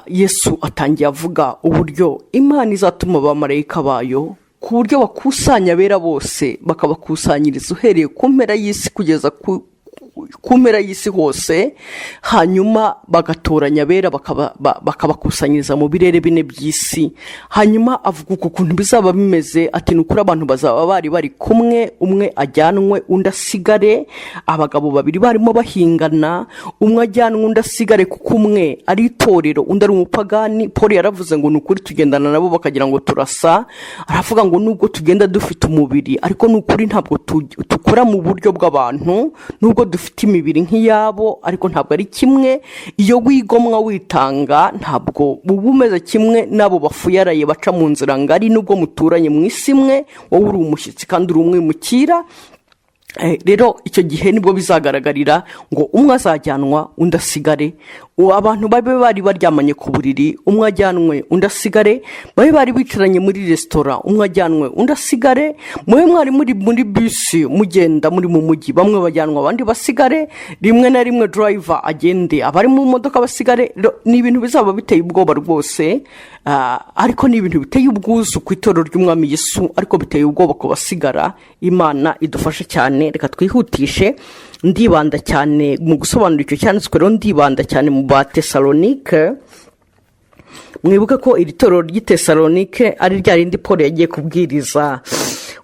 Yesu atangiye avuga uburyo Imana izatuma abamarayika bayo ku buryo bakusanya abera bose, bakabakusanyiriza uhereye ku mpera y'isi kugeza ku mpera y'isi hose, hanyuma bagatoranya abera bakabakusanyiriza mu birere bine by'isi. Hanyuma avuga ukuntu bizaba bimeze, ati nukuri abantu bazaba bari kumwe, umwe ajyanwe undi asigare. Abagabo babiri barimo bahingana, umwe ajyanwe undi asigare, kuko umwe ari itorero undi ari umupagani. Paul yaravuze ngo nukuri tugendana nabo bakagira ngo turasa. Aravuga ngo nubwo tugenda dufite umubiri, ariko nukuri ntabwo tukora mu buryo bw'abantu, nubwo dufite imibiri nk'iyabo, ariko ntabwo ari kimwe. Iyo wigomwa witanga, ntabwo uba umeze kimwe n'abo bafuyaraye baca mu nzira ngari, nubwo muturanye mu isi imwe, wowe uri umushyitsi kandi uri umwimukira. Rero icyo gihe nibwo bizagaragarira ngo umwe azajyanwa undi asigare, abantu babe bari baryamanye ku buriri, umwe ajyanwe undi asigare, babe bari bicaranye muri resitora, umwe ajyanwe undi asigare, mube mwari muri bisi mugenda muri mu mujyi, bamwe bajyanwa abandi basigare, rimwe na rimwe driver agende, abari mu modoka basigare. Ni ibintu bizaba biteye ubwoba rwose, ariko ni ibintu biteye ubwuzu ku itorero ry'umwami Yesu, ariko biteye ubwoba ku basigara. Imana idufashe cyane. Reka twihutishe, ndibanda cyane mu gusobanura icyo cyanditswe rero, ndibanda cyane mu Batesalonike. Mwibuke ko iri torero ry'Itesalonike ari rya rindi Paul yagiye kubwiriza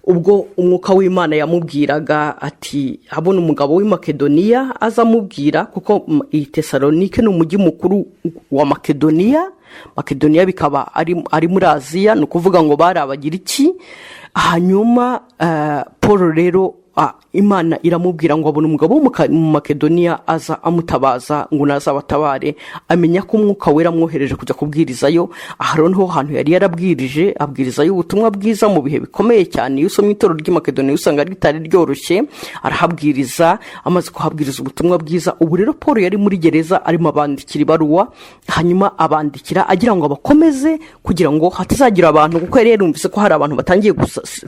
ubwo umwuka w'Imana yamubwiraga ati abona umugabo w'i Makedoniya azamubwira, kuko Tesalonike ni umujyi mukuru wa Makedoniya. Makedoniya bikaba ari muri Aziya, ni ukuvuga ngo bari Abagiriki. Hanyuma Paul rero Imana iramubwira ngo abona umugabo mu Makedoniya aza amutabaza ngo nazabatabare, amenya ko umwuka wera amwohereje kujya kubwirizayo. Aha rero niho hantu yari yarabwirije, abwirizayo ubutumwa bwiza mu bihe bikomeye cyane. Iyo usomye itorero ry'i Makedoniya usanga ritari ryoroshye, arahabwiriza. Amaze kuhabwiriza ubutumwa bwiza, ubu rero Paul yari muri gereza arimo abandikira ibaruwa, hanyuma abandikira agira ngo abakomeze kugira ngo hatazagira abantu, kuko yari yarumvise ko hari abantu batangiye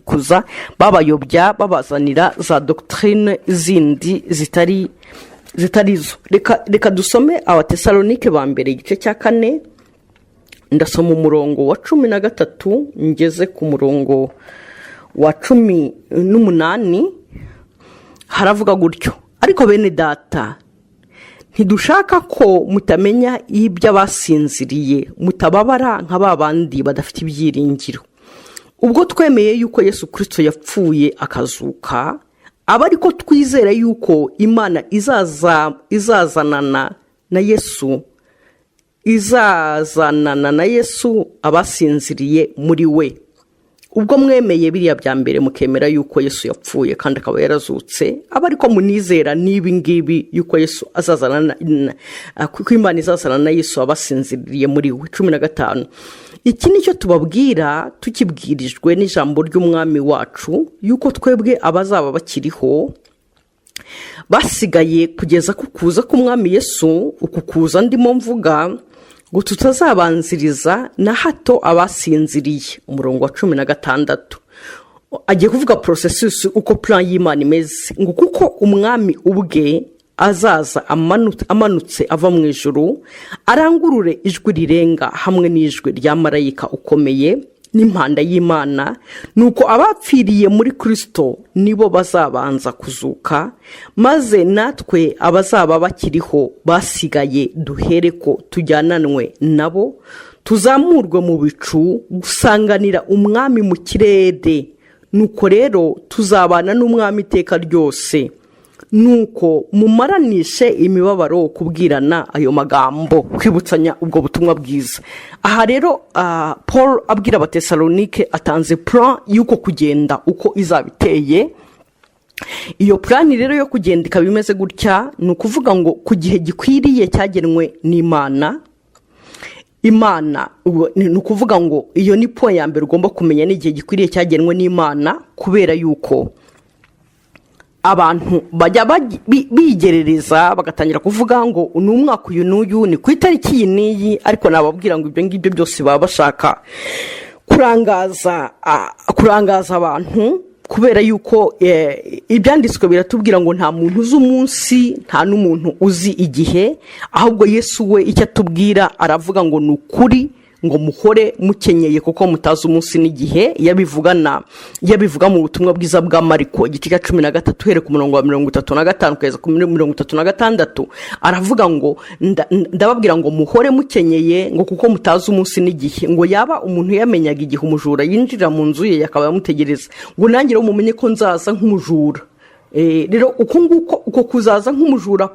kuza babayobya, babazanira za doctrine zindi zitari zo. Reka dusome Abatesalonike ba mbere igice cya 4, ndasoma umurongo wa 13 ngeze ku murongo wa 18. Haravuga gutyo: ariko bene data, ntidushaka ko mutamenya iby'abasinziriye, mutababara nka babandi badafite ibyiringiro. Ubwo twemeye yuko Yesu Kristo yapfuye akazuka, aba ariko twizera yuko Imana izazanana na Yesu abasinziriye muri we. Ubwo mwemeye biriya bya mbere, mukemera yuko Yesu yapfuye kandi akaba yarazutse, aba ariko munizera n'ibi ngibi yuko Yesu azazanana, kuko Imana izazanana na Yesu abasinziriye muri we. 15. Iki nicyo tubabwira tukibwirijwe n'ijambo ry'umwami wacu, yuko twebwe abazaba bakiriho basigaye kugeza ku kuza k'umwami Yesu, uku kuza ndimo mvuga, ngo tutazabanziriza na hato abasinziriye. Umurongo wa 16 agiye kuvuga processus uko plan y'Imana imeze, ngo kuko umwami ubwe azaza amanutse ava mu ijuru, arangurure ijwi rirenga hamwe n'ijwi rya marayika ukomeye n'impanda y'Imana, nuko abapfiriye muri Kristo nibo bazabanza kuzuka, maze natwe abazaba bakiriho basigaye duhereko tujyananwe nabo, tuzamurwe mu bicu gusanganira umwami mu kirere. Nuko rero tuzabana n'umwami iteka ryose. Nuko mumaranishe imibabaro kubwirana ayo magambo, kwibutsanya ubwo butumwa bwiza. Aha rero Paul abwira Abatesalonike atanze plan yuko kugenda uko izabiteye. Iyo plan rero yo kugenda ikaba imeze gutya, ni ukuvuga ngo ku gihe gikwiriye cyagenwe n'Imana. Imana ni ukuvuga ngo iyo ni point ya mbere ugomba kumenya, n'igihe gikwiriye cyagenwe n'Imana, kubera yuko abantu bajya bigerereza bagatangira kuvuga ngo ni umwaka uyu n'uyu, ni ku itariki iyi n'iyi, ariko nababwira ngo ibyo ngibyo byose baba bashaka kurangaza abantu, kubera yuko ibyanditswe biratubwira ngo nta muntu uzi umunsi, nta n'umuntu uzi igihe, ahubwo Yesu we icyo atubwira aravuga ngo ni ukuri, ngo muhore mukenyeye kuko mutazi umunsi n'igihe. yabivuga mu butumwa bwiza bwa Mariko igice cya 13 uhereye ku murongo wa 35 kugeza ku 36, aravuga ngo ndababwira ngo muhore mukenyeye ngo kuko mutazi umunsi n'igihe. Ngo yaba umuntu yamenyaga igihe umujura yinjira mu nzu ye yakaba yamutegereza, ngo nanjye rero mumenye ko nzaza nk'umujura. Rero uko kuzaza nk'umujura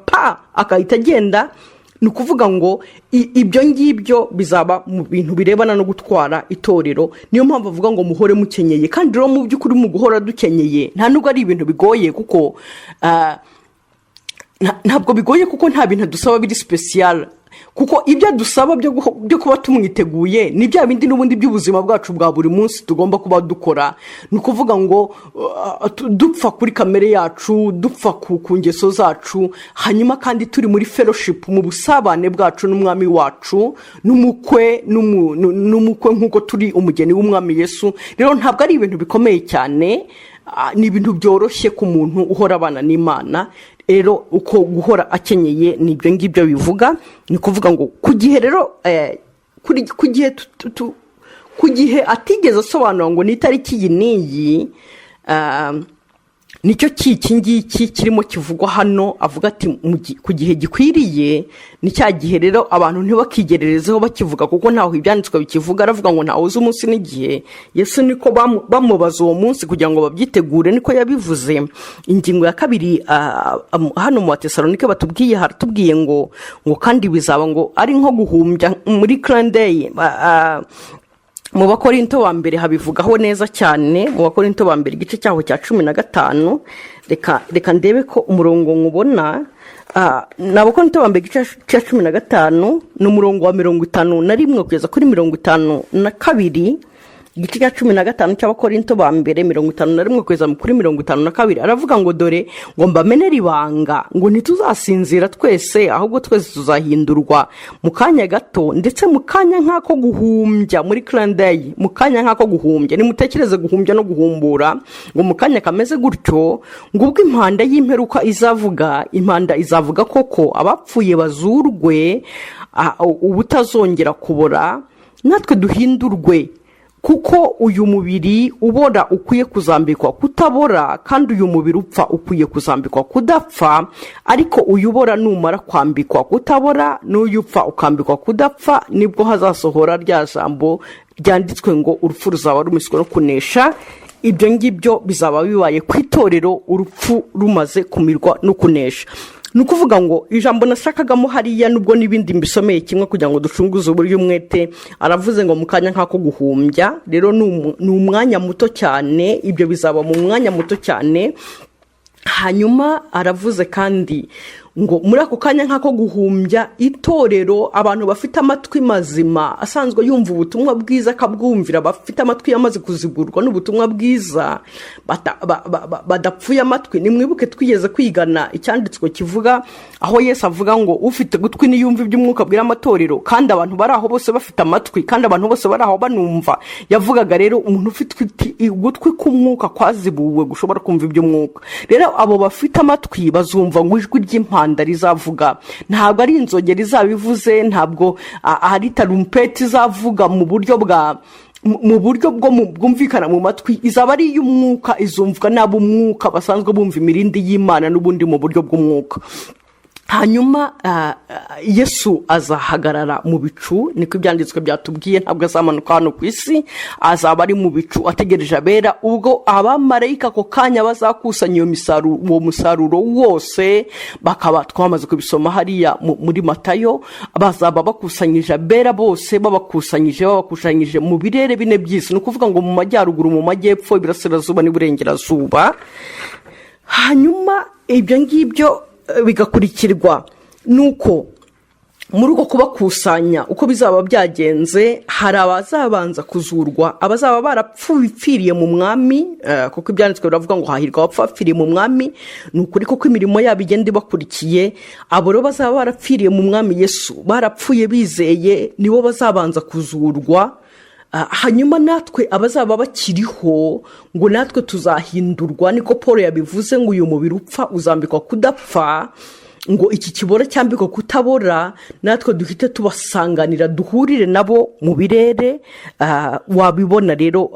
akahita agenda, ni ukuvuga ngo ibyo ngibyo bizaba mu bintu birebana no gutwara itorero. Niyo mpamvu avuga ngo muhore mukenyeye, kandi rero mu by'ukuri mu guhora dukenyeye nta nubwo ari ibintu bigoye, kuko ntabwo bigoye, kuko nta bintu dusaba biri special. kuko ibyo dusaba byo kuba tumwiteguye ni bya bindi n'ubundi by'ubuzima bwacu bwa buri munsi tugomba kuba dukora. Ni ukuvuga ngo dupfa kuri kamere yacu, dupfa ku ngeso zacu, hanyuma kandi turi muri fellowship, mu busabane bwacu n'umwami wacu, n'umukwe nk'uko turi umugeni w'umwami Yesu. Rero ntabwo ari ibintu bikomeye cyane, ni ibintu byoroshye ku muntu uhora abana n'Imana. Rero uko guhora akenyeye ni ibyo ngibyo bivuga. Ni kuvuga ngo ku gihe rero ku gihe atigeze asobanura ngo ni itariki iyi n'iyi, nicyo iki ngiki kirimo kivugwa hano. Avuga ati ku gihe gikwiriye, ni cya gihe rero abantu ntibakigererezeho bakivuga, kuko ntaho ibyanditswe bikivuga. Aravuga ngo ntawe uzi umunsi n'igihe. Yesu niko bamubaza uwo munsi kugira ngo babyitegure, niko yabivuze. Ingingo ya 2 hano mu Batesalonike haratubwiye ngo kandi bizaba ngo ari nko guhumbya muri Clanday. Mu Bakorinto wa mbere habivugaho neza cyane. Mu Bakorinto wa mbere igice cyaho cya 15, reka ndebe ko umurongo nkubona. Na Bakorinto wa mbere igice cya 15 n'umurongo wa 51 kugeza kuri 52. Igice cya 15 cy'Abakorinto ba mbere 51 kugeza kuri 52. Aravuga ngo dore ngo mbamenera ibanga, ngo ntituzasinzira twese, ahubwo twese tuzahindurwa mu kanya gato, ndetse mu kanya nk'ako guhumbya muri Clanday, mu kanya nk'ako guhumbya. Nimutekereze guhumbya no guhumbura, ngo mu kanya kameze gutyo, ngo ubwo impanda y'imperuka impanda izavuga koko, abapfuye bazurwe, ubutazongera kubora, natwe duhindurwe. Kuko uyu mubiri ubora ukwiye kuzambikwa kutabora, kandi uyu mubiri upfa ukwiye kuzambikwa kudapfa. Ariko uyu ubora numara kwambikwa kutabora, n'uyu upfa ukambikwa kudapfa, nibwo hazasohora rya jambo ryanditswe ngo urupfu ruzaba rumiswe no kunesha. Ibyo ngibyo bizaba bibaye ku itorero, urupfu rumaze kumirwa no kunesha. Ni ukuvuga ngo ijambo nashakagamo hariya, nubwo n'ibindi mbisomeye kimwe kugira ngo ducunguze uburyo umwete. Aravuze ngo mu kanya nk'ako guhumbya. Rero ni umwanya muto cyane, ibyo bizaba mu mwanya muto cyane. Hanyuma aravuze kandi ngo muri ako kanya nk'ako guhumbya, itorero, abantu bafite amatwi mazima asanzwe yumva ubutumwa bwiza akabwumvira, bafite amatwi yamaze kuzigurwa n'ubutumwa bwiza, badapfuye amatwi. Nimwibuke twigeze kwigana icyanditswe kivuga aho Yesu avuga ngo ufite gutwi niyumva iby'umwuka bwira amatorero, kandi abantu bari aho bose bafite amatwi, kandi abantu bose bari aho banumva. Yavugaga rero umuntu ufite ugutwi k'umwuka kwazibuwe gushobora kumva iby'umwuka. Rero abo bafite amatwi bazumva ngo ijwi ry'impanda rizavuga. Ntabwo ari inzogera izabivuze, ntabwo ari tarumpeti izavuga mu buryo bwumvikana mu matwi. Izaba ari iy'umwuka, izumvwa n'ab'umwuka basanzwe bumva imirindi y'Imana n'ubundi mu buryo bw'umwuka. Hanyuma Yesu azahagarara mu bicu, niko ibyanditswe byatubwiye. Ntabwo azamanuka hano ku isi, azaba ari mu bicu ategereje abera. Ubwo abamarayika ako kanya bazakusanya uwo musaruro wose, bakaba twamaze kubisoma hariya muri Matayo. Bazaba bakusanyije abera bose, babakusanyije mu birere bine by'isi. Ni ukuvuga ngo mu majyaruguru, mu majyepfo, iburasirazuba n'iburengerazuba. Hanyuma ibyo ngibyo bigakurikirwa nuko muri uko kubakusanya uko bizaba byagenze, hari abazabanza kuzurwa, abazaba barapfiriye mu mwami, kuko ibyanditswe biravuga ngo hahirwa abapfiriye mu mwami. Ni ukuri kuko imirimo yabo igenda ibakurikiye. Abo rero bazaba barapfiriye mu mwami Yesu, barapfuye bizeye, nibo bazabanza kuzurwa. Hanyuma natwe abazaba bakiriho, ngo natwe tuzahindurwa. Niko Paul yabivuze ngo uyu mubiri upfa uzambikwa kudapfa, ngo iki kibora cyambikwa kutabora, natwe duhite tubasanganira, duhurire nabo mu birere. Wabibona rero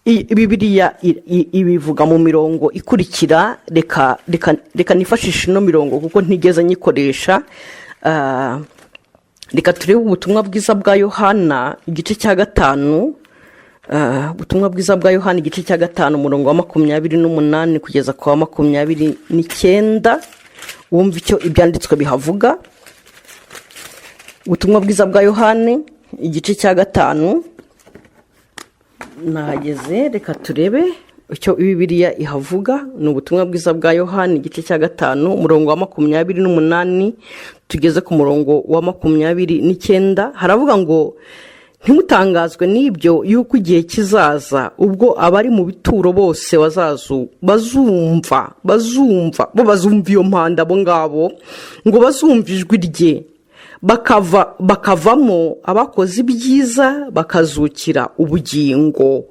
Bibiliya ibivuga mu mirongo ikurikira. Reka nifashishe ino mirongo kuko ntigeze nyikoresha. Reka turebe ubutumwa bwiza bwa Yohana igice cya 5. Ubutumwa bwiza bwa Yohana igice cya 5 umurongo wa 28 kugeza ku wa 29. Wumva icyo ibyanditswe bihavuga. Ubutumwa bwiza bwa Yohana igice cya 5 nahageze. Reka turebe icyo Bibiliya ihavuga ni ubutumwa bwiza bwa Yohani igice cya 5 umurongo wa 28 tugeze ku murongo wa 29. Haravuga ngo ntimutangazwe n'ibyo yuko igihe kizaza ubwo abari mu bituro bose bazumva iyo mpanda abo ngabo ngo bazumva ijwi rye bakavamo abakoze ibyiza bakazukira ubugingo,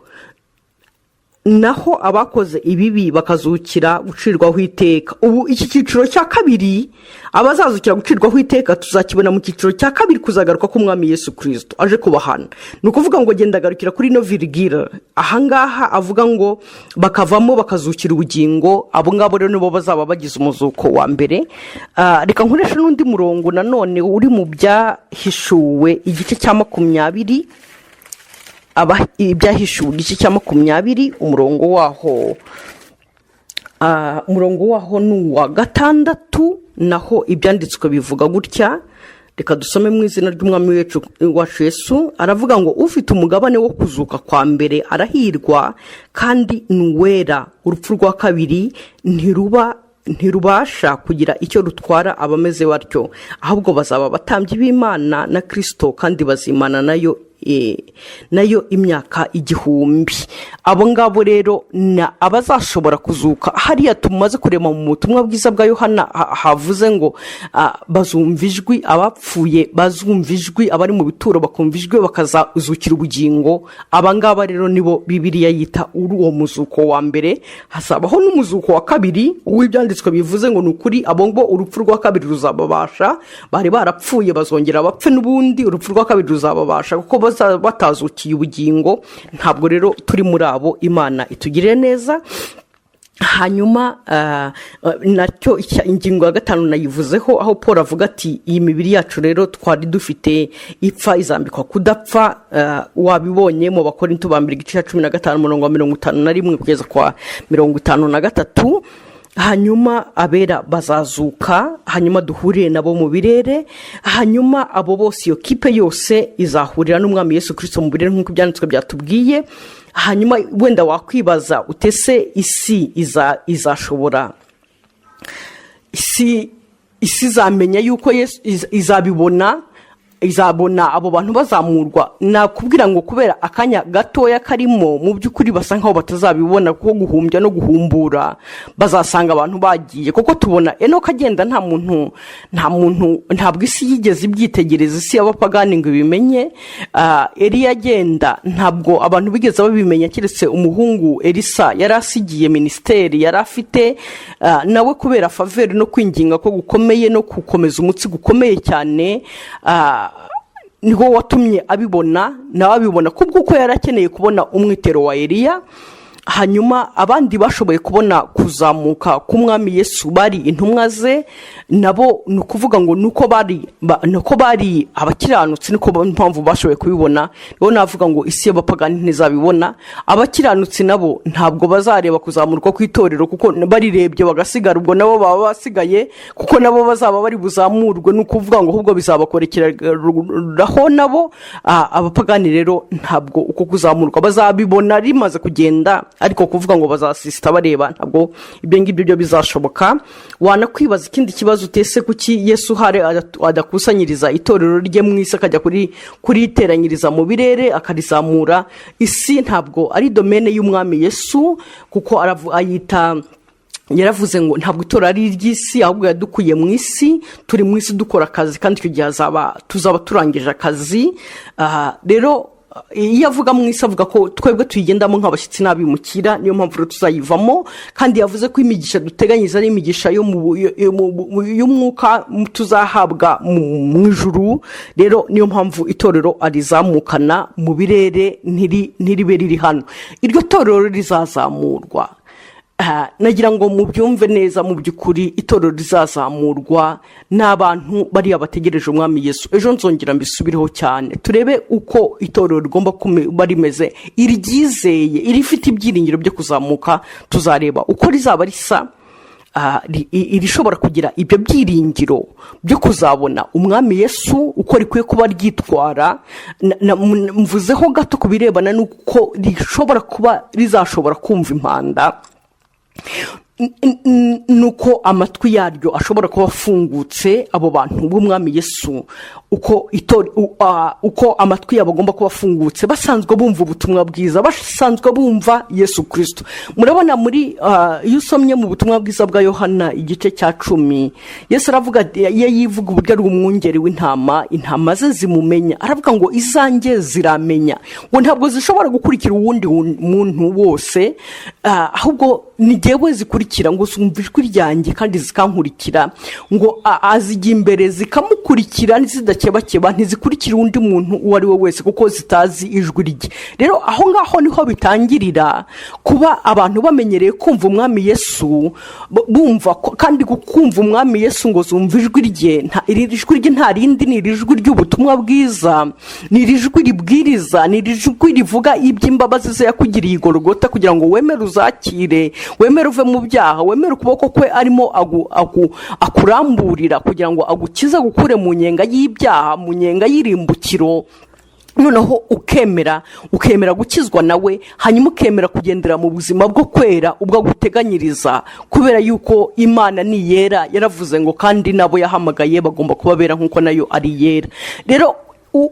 naho abakoze ibibi bakazukira gucirwaho iteka. Ubu iki cyiciro cya kabiri abazazukira gucirwaho iteka tuzakibona mu cyiciro cya kabiri kuzagaruka k'umwami Yesu Kristo aje kubahana. Ni ukuvuga ngo genda garukira kuri no virgule ahangaha avuga ngo bakavamo bakazukira ubugingo, abo ngabo rero nibo bazaba bagize umuzuko wa mbere. Reka nkoresha n'undi murongo nanone uri mu byahishuwe igice cya 20 ibyahishuwe igice cya 20 umurongo waho ni uwa 6, naho ibyanditswe bivuga gutya. Reka dusome mu izina ry'umwami wacu Yesu. Aravuga ngo ufite umugabane wo kuzuka kwa mbere arahirwa kandi nuwera. Urupfu rwa kabiri ntirubasha kugira icyo rutwara abameze batyo, ahubwo bazaba batambyi b'Imana na Kristo kandi bazimana nayo imyaka 1000. Abo ngabo rero abazashobora kuzuka hariya tumaze kurema mu butumwa bwiza bwa Yohana havuze ngo bazumva ijwi, abapfuye bazumva ijwi, abari mu bituro bakumva ijwi bakazazukira ubugingo. Aba ngaba rero nibo Bibiliya yita uwo muzuko wa mbere. Hasabaho n'umuzuko wa kabiri w'ibyanditswe bivuze ngo nukuri abo ngo urupfu rwa kabiri ruzababasha, bari barapfuye bazongera bapfe n'ubundi urupfu rwa kabiri ruzababasha kuko batazukiye ubugingo. Ntabwo rero turi muri abo, Imana itugirire neza. Hanyuma nacyo ingingo ya 5 nayivuzeho aho Paul avuga ati iyi mibiri yacu rero twari dufite ipfa izambikwa kudapfa. Wabibonye mu Bakorinto ba mbere igice cya 15 umurongo wa 51 kugeza kwa 53. Hanyuma abera bazazuka, hanyuma duhuriye nabo mu birere, hanyuma abo bose iyo kipe yose izahurira n'umwami Yesu Kristo mu birere nk'uko byanditswe byatubwiye. Hanyuma wenda wakwibaza utese isi izashobora, isi izamenya yuko Yesu izabona abo bantu bazamurwa. Nakubwira ngo kubera akanya gatoya karimo mu by'ukuri basa nkaho batazabibona, kuko guhumbya no guhumbura bazasanga abantu bagiye. Kuko tubona Enoka agenda ntabwo isi yigeze ibyitegereza, isi y'abapagani ngo bimenye. Eliya agenda ntabwo abantu bigeze babimenya keretse umuhungu Elisa yari asigiye ministeri yari afite, nawe kubera faveri no kwinginga ko gukomeye no gukomeza umutsi gukomeye cyane niho watumye abibona, nawe abibona kubwo yarakeneye kubona umwitero wa Eliya. Hanyuma abandi bashoboye kubona kuzamuka k'umwami Yesu bari intumwa ze, nabo ni ukuvuga ngo nuko bari abakiranutsi, niko mpamvu bashoboye kubibona. Rero navuga ngo isi y'abapagani ntizabibona. Abakiranutsi nabo ntabwo bazareba kuzamurwa kw'itorero, kuko barirebye bagasigara, ubwo nabo baba basigaye, kuko nabo bazaba bari buzamurwe. Ni ukuvuga ngo ahubwo bizabakorekeraho nabo. Abapagani rero ntabwo uko kuzamurwa bazabibona rimaze kugenda, ariko kuvuga ngo bazasista bareba ntabwo ibyo ngibyo byo bizashoboka. Wanakwibaza ikindi kibazo utese kuki Yesu hari adakusanyiriza itorero rye mu isi akajya kuriteranyiriza mu birere akarizamura. Isi ntabwo ari domene y'umwami Yesu, kuko yaravuze ngo ntabwo itora ari iry'isi, ahubwo yadukuye mu isi, turi mu isi dukora akazi, kandi icyo gihe tuzaba turangije akazi. Rero iyo avuga mu isi avuga ko twebwe tuyigendamo nk'abashyitsi n'abimukira, niyo mpamvu rero tuzayivamo. Kandi yavuze ko imigisha duteganyiriza ari imigisha y'umwuka tuzahabwa mu ijuru. Rero niyo mpamvu itorero arizamukana mu birere, ntiribe riri hano. Iryo torero rizazamurwa. Nagira ngo mubyumve neza, mu by'ukuri itorero rizazamurwa n'abantu bariya bategereje umwami Yesu. Ejo nzongera mbisubireho cyane, turebe uko itorero rigomba kuba rimeze, iryizeye, irifite ibyiringiro byo kuzamuka. Tuzareba uko rizaba risa, irishobora kugira ibyo byiringiro byo kuzabona umwami Yesu uko rikwiye kuba ryitwara. Mvuzeho gato ku birebana n'uko rizashobora kumva impanda, nuko amatwi yaryo ashobora kuba afungutse. Abo bantu b'umwami Yesu uko amatwi yabo agomba kuba afungutse, basanzwe bumva ubutumwa bwiza, basanzwe bumva Yesu Kristo. Murabona muri iyo usomye mu butumwa bwiza bwa Yohana igice cya 10, Yesu aravuga, yivuga uburyo ari umwungeri w'intama, intama ze zimumenya. Aravuga ngo izanjye ziramenya, ngo ntabwo zishobora gukurikira uwundi muntu wose, ahubwo ni jyewe zikurikira, ngo zumva ijwi ryanjye kandi zikankurikira, ngo azijya imbere zikamukurikira ntizidakebakeba, ntizikurikira undi muntu uwo ari we wese kuko zitazi ijwi rye. Rero aho ngaho niho bitangirira kuba abantu bamenyereye kumva umwami Yesu, bumva kandi kumva umwami Yesu ngo zumva ijwi rye. Iri jwi rye nta rindi, ni ijwi ry'ubutumwa bwiza, ni ijwi ribwiriza, ni ijwi rivuga iby'imbabazi ze yakugiriye i Golgota kugira ngo wemere uzakire, wemere uve mu byaha, wemere ukuboko kwe arimo akuramburira kugira ngo agukize, gukure mu nyenga y'ibyaha, mu nyenga y'irimbukiro. Noneho ukemera gukizwa nawe, hanyuma ukemera kugendera mu buzima bwo kwera ubwo guteganyiriza, kubera yuko Imana ni yera. Yaravuze ngo kandi nabo yahamagaye bagomba kuba bera nk'uko nayo ari yera. Rero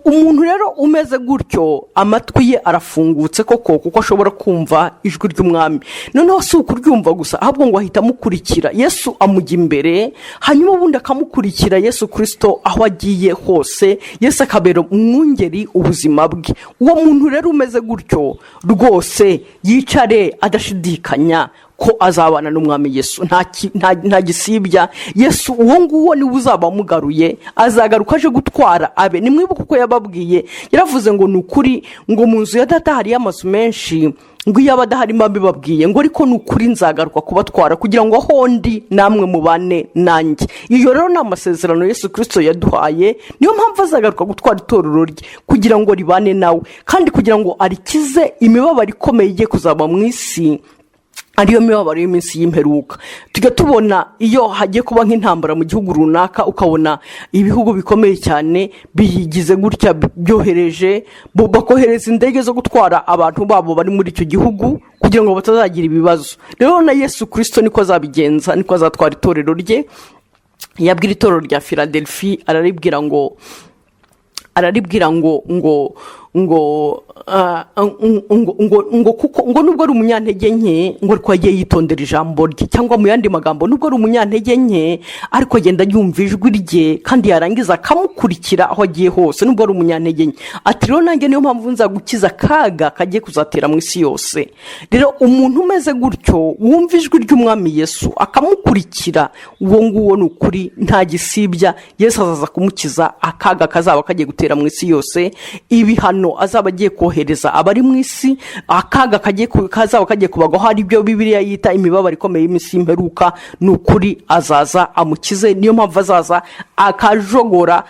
umuntu rero umeze gutyo, amatwi ye arafungutse koko, kuko ashobora kumva ijwi ry'umwami. Noneho si ukuryumva gusa, ahubwo ngo ahita amukurikira. Yesu amujya imbere, hanyuma ubundi akamukurikira Yesu Kristo aho agiye hose. Yesu akabera umwungeri ubuzima bwe. Uwo muntu rero umeze gutyo rwose yicare adashidikanya ko azabana n'umwami Yesu, nta gisibya. Yesu uwo nguwo niwe uzaba amugaruye, azagaruka aje gutwara abe. Nimwibuka uko yababwiye, yaravuze ngo ni ukuri, ngo mu nzu ya data hariyo amazu menshi, ngo iyo abadaharimo abibabwiye, ngo ariko ni ukuri nzagaruka kubatwara kugira ngo aho ndi namwe mubane nanjye. Iyo rero ni amasezerano Yesu Kristo yaduhaye, niyo mpamvu azagaruka gutwara itorero rye kugira ngo ribane nawe, kandi kugira ngo arikize imibabaro ikomeye igiye kuzaba mu isi, ariyo mibabaro y'iminsi y'imperuka. Tujya tubona iyo hagiye kuba nk'intambara mu gihugu runaka, ukabona ibihugu bikomeye cyane biyigize gutya, byohereje bakohereza indege zo gutwara abantu babo bari muri icyo gihugu kugira ngo batazagira ibibazo. Rero na Yesu Kristo niko azabigenza, niko azatwara itorero rye. Yabwira itorero rya Philadelphia, araribwira ngo kuko nubwo ari umunyantege nke, ngo ariko agiye yitondera ijambo rye, cyangwa mu yandi magambo, nubwo ari umunyantege nke ariko agenda yumva ijwi rye, kandi yarangiza akamukurikira aho agiye hose, nubwo ari umunyantege nke. Ati rero nanjye niyo mpamvu nzagukiza akaga kagiye kuzatera mu isi yose. Rero umuntu umeze gutyo, wumva ijwi ry'umwami Yesu akamukurikira, uwo nguwo ni ukuri nta gisibya. Yesu azaza kumukiza akaga kazaba kagiye gutera mu isi yose, ibihano azaba agiye kohereza abari mu isi, akaga kazaba kagiye kubagaho, hari ibyo Bibiliya yita imibabaro ikomeye y'iminsi y'imperuka. Ni ukuri azaza amukize. Niyo mpamvu azaza akajogora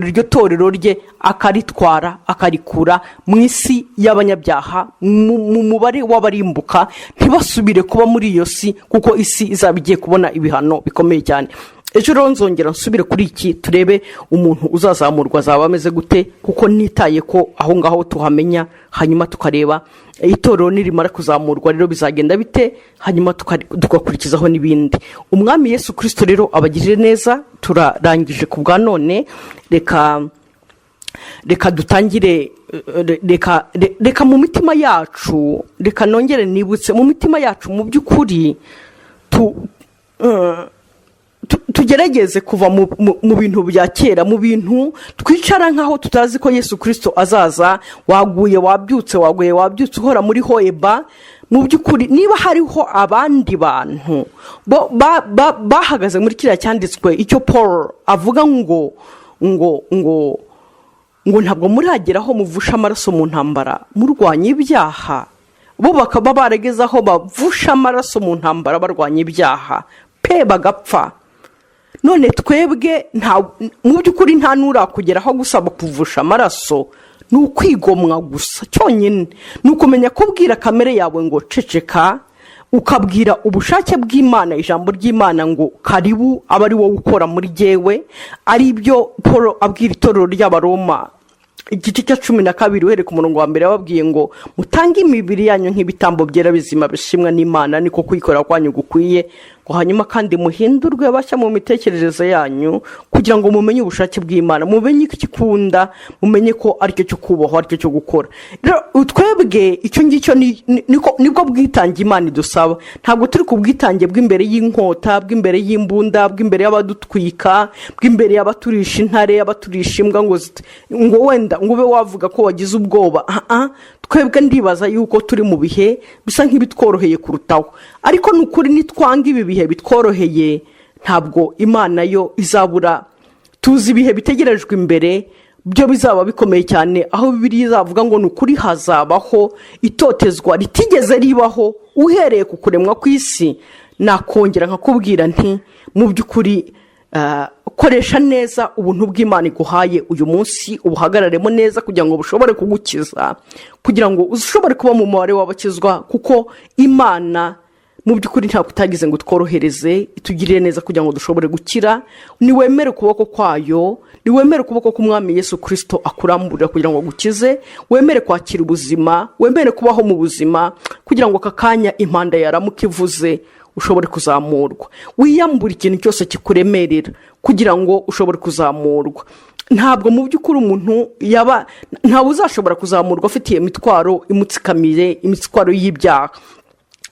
iryo torero rye, akaritwara akarikura mu isi y'abanyabyaha, mu mubare w'abarimbuka, ntibasubire kuba muri iyo si, kuko isi izaba igiye kubona ibihano bikomeye cyane. Ejo rero nzongera nsubire kuri iki, turebe umuntu uzazamurwa azaba ameze gute, kuko nitaye ko aho ngaho tuhamenya, hanyuma tukareba itorero nirimara kuzamurwa rero bizagenda bite, hanyuma tugakurikizaho n'ibindi. Umwami Yesu Kristo rero abagirire neza. Turarangije ku bwa none, reka dutangire, reka mu mitima yacu, reka nongere nibutse mu mitima yacu, mu by'ukuri tugerageze kuva mu bintu bya kera, mu bintu twicara nkaho tutazi ko Yesu Kristo azaza. Waguye wabyutse, uhora muri hoeba. Mu by'ukuri niba hariho abandi bantu bahagaze muri kiriya cyanditswe, icyo Paul avuga ngo ntabwo murageraho muvusha amaraso mu ntambara murwanya ibyaha, bo bakaba barageze aho bavusha amaraso mu ntambara barwanya ibyaha bagapfa. None twebwe mu by'ukuri nta nurakugeraho gusaba kuvusha amaraso, ni ukwigomwa gusa cyonyine. Ni ukumenya kubwira kamere yawe ngo ceceka, ukabwira ubushake bw'Imana, ijambo ry'Imana ngo karibu aba ari wowe ukora muri jyewe, ari byo Paul abwira itorero ry'Abaroma igice cya 12 uhereye ku murongo wa mbere yababwiye ngo mutange imibiri yanyu nk'ibitambo byera bizima bishimwa n'Imana, niko kwikorera kwanyu gukwiye, ngo hanyuma kandi muhindurwe bashya mu mitekerereze yanyu kugira ngo mumenye ubushake bw'Imana, mumenye icyo ikunda, mumenye ko aricyo cyo kubaho, aricyo cyo gukora. Rero twebwe icyo ngicyo nibwo bwitange Imana idusaba. Ntabwo turi ku bwitange bw'imbere y'inkota, bw'imbere y'imbunda, bw'imbere y'abadutwika, bw'imbere y'abaturisha intare, abaturisha imbwa ngo wenda ngo ube wavuga ko wagize ubwoba. Twebwe ndibaza yuko turi mu bihe bisa nk'ibitworoheye kurutaho, ariko n'ukuri nitwanga ibi bihe bitworoheye ntabwo Imana yo izabura. Tuzi ibihe bitegerejwe imbere byo bizaba bikomeye cyane, aho Bibiliya izavuga ngo n'ukuri hazabaho itotezwa ritigeze ribaho uhereye ku kuremwa kw'isi. Nakongera nkakubwira nti mu by'ukuri koresha neza ubuntu bw'Imana iguhaye uyu munsi, ubuhagararemo neza kugira ngo bushobore kugukiza, kugira ngo ushobore kuba mu mubare w'abakizwa, kuko Imana mu by'ukuri ntabwo itagize ngo tworohereze, itugirire neza kugira ngo dushobore gukira. Niwemere ukuboko kwayo, niwemere ukuboko k'Umwami Yesu Kristo akuramburira kugira ngo agukize, wemere kwakira ubuzima, wemere kubaho mu buzima kugira ngo aka kanya impanda yaramuka ivuze ushobore kuzamurwa. Wiyambura ikintu cyose kikuremerera kugira ngo ushobore kuzamurwa. Ntabwo mu by'ukuri umuntu ntawe uzashobora kuzamurwa afitiye imitwaro imutsikamiye, imitwaro y'ibyaha.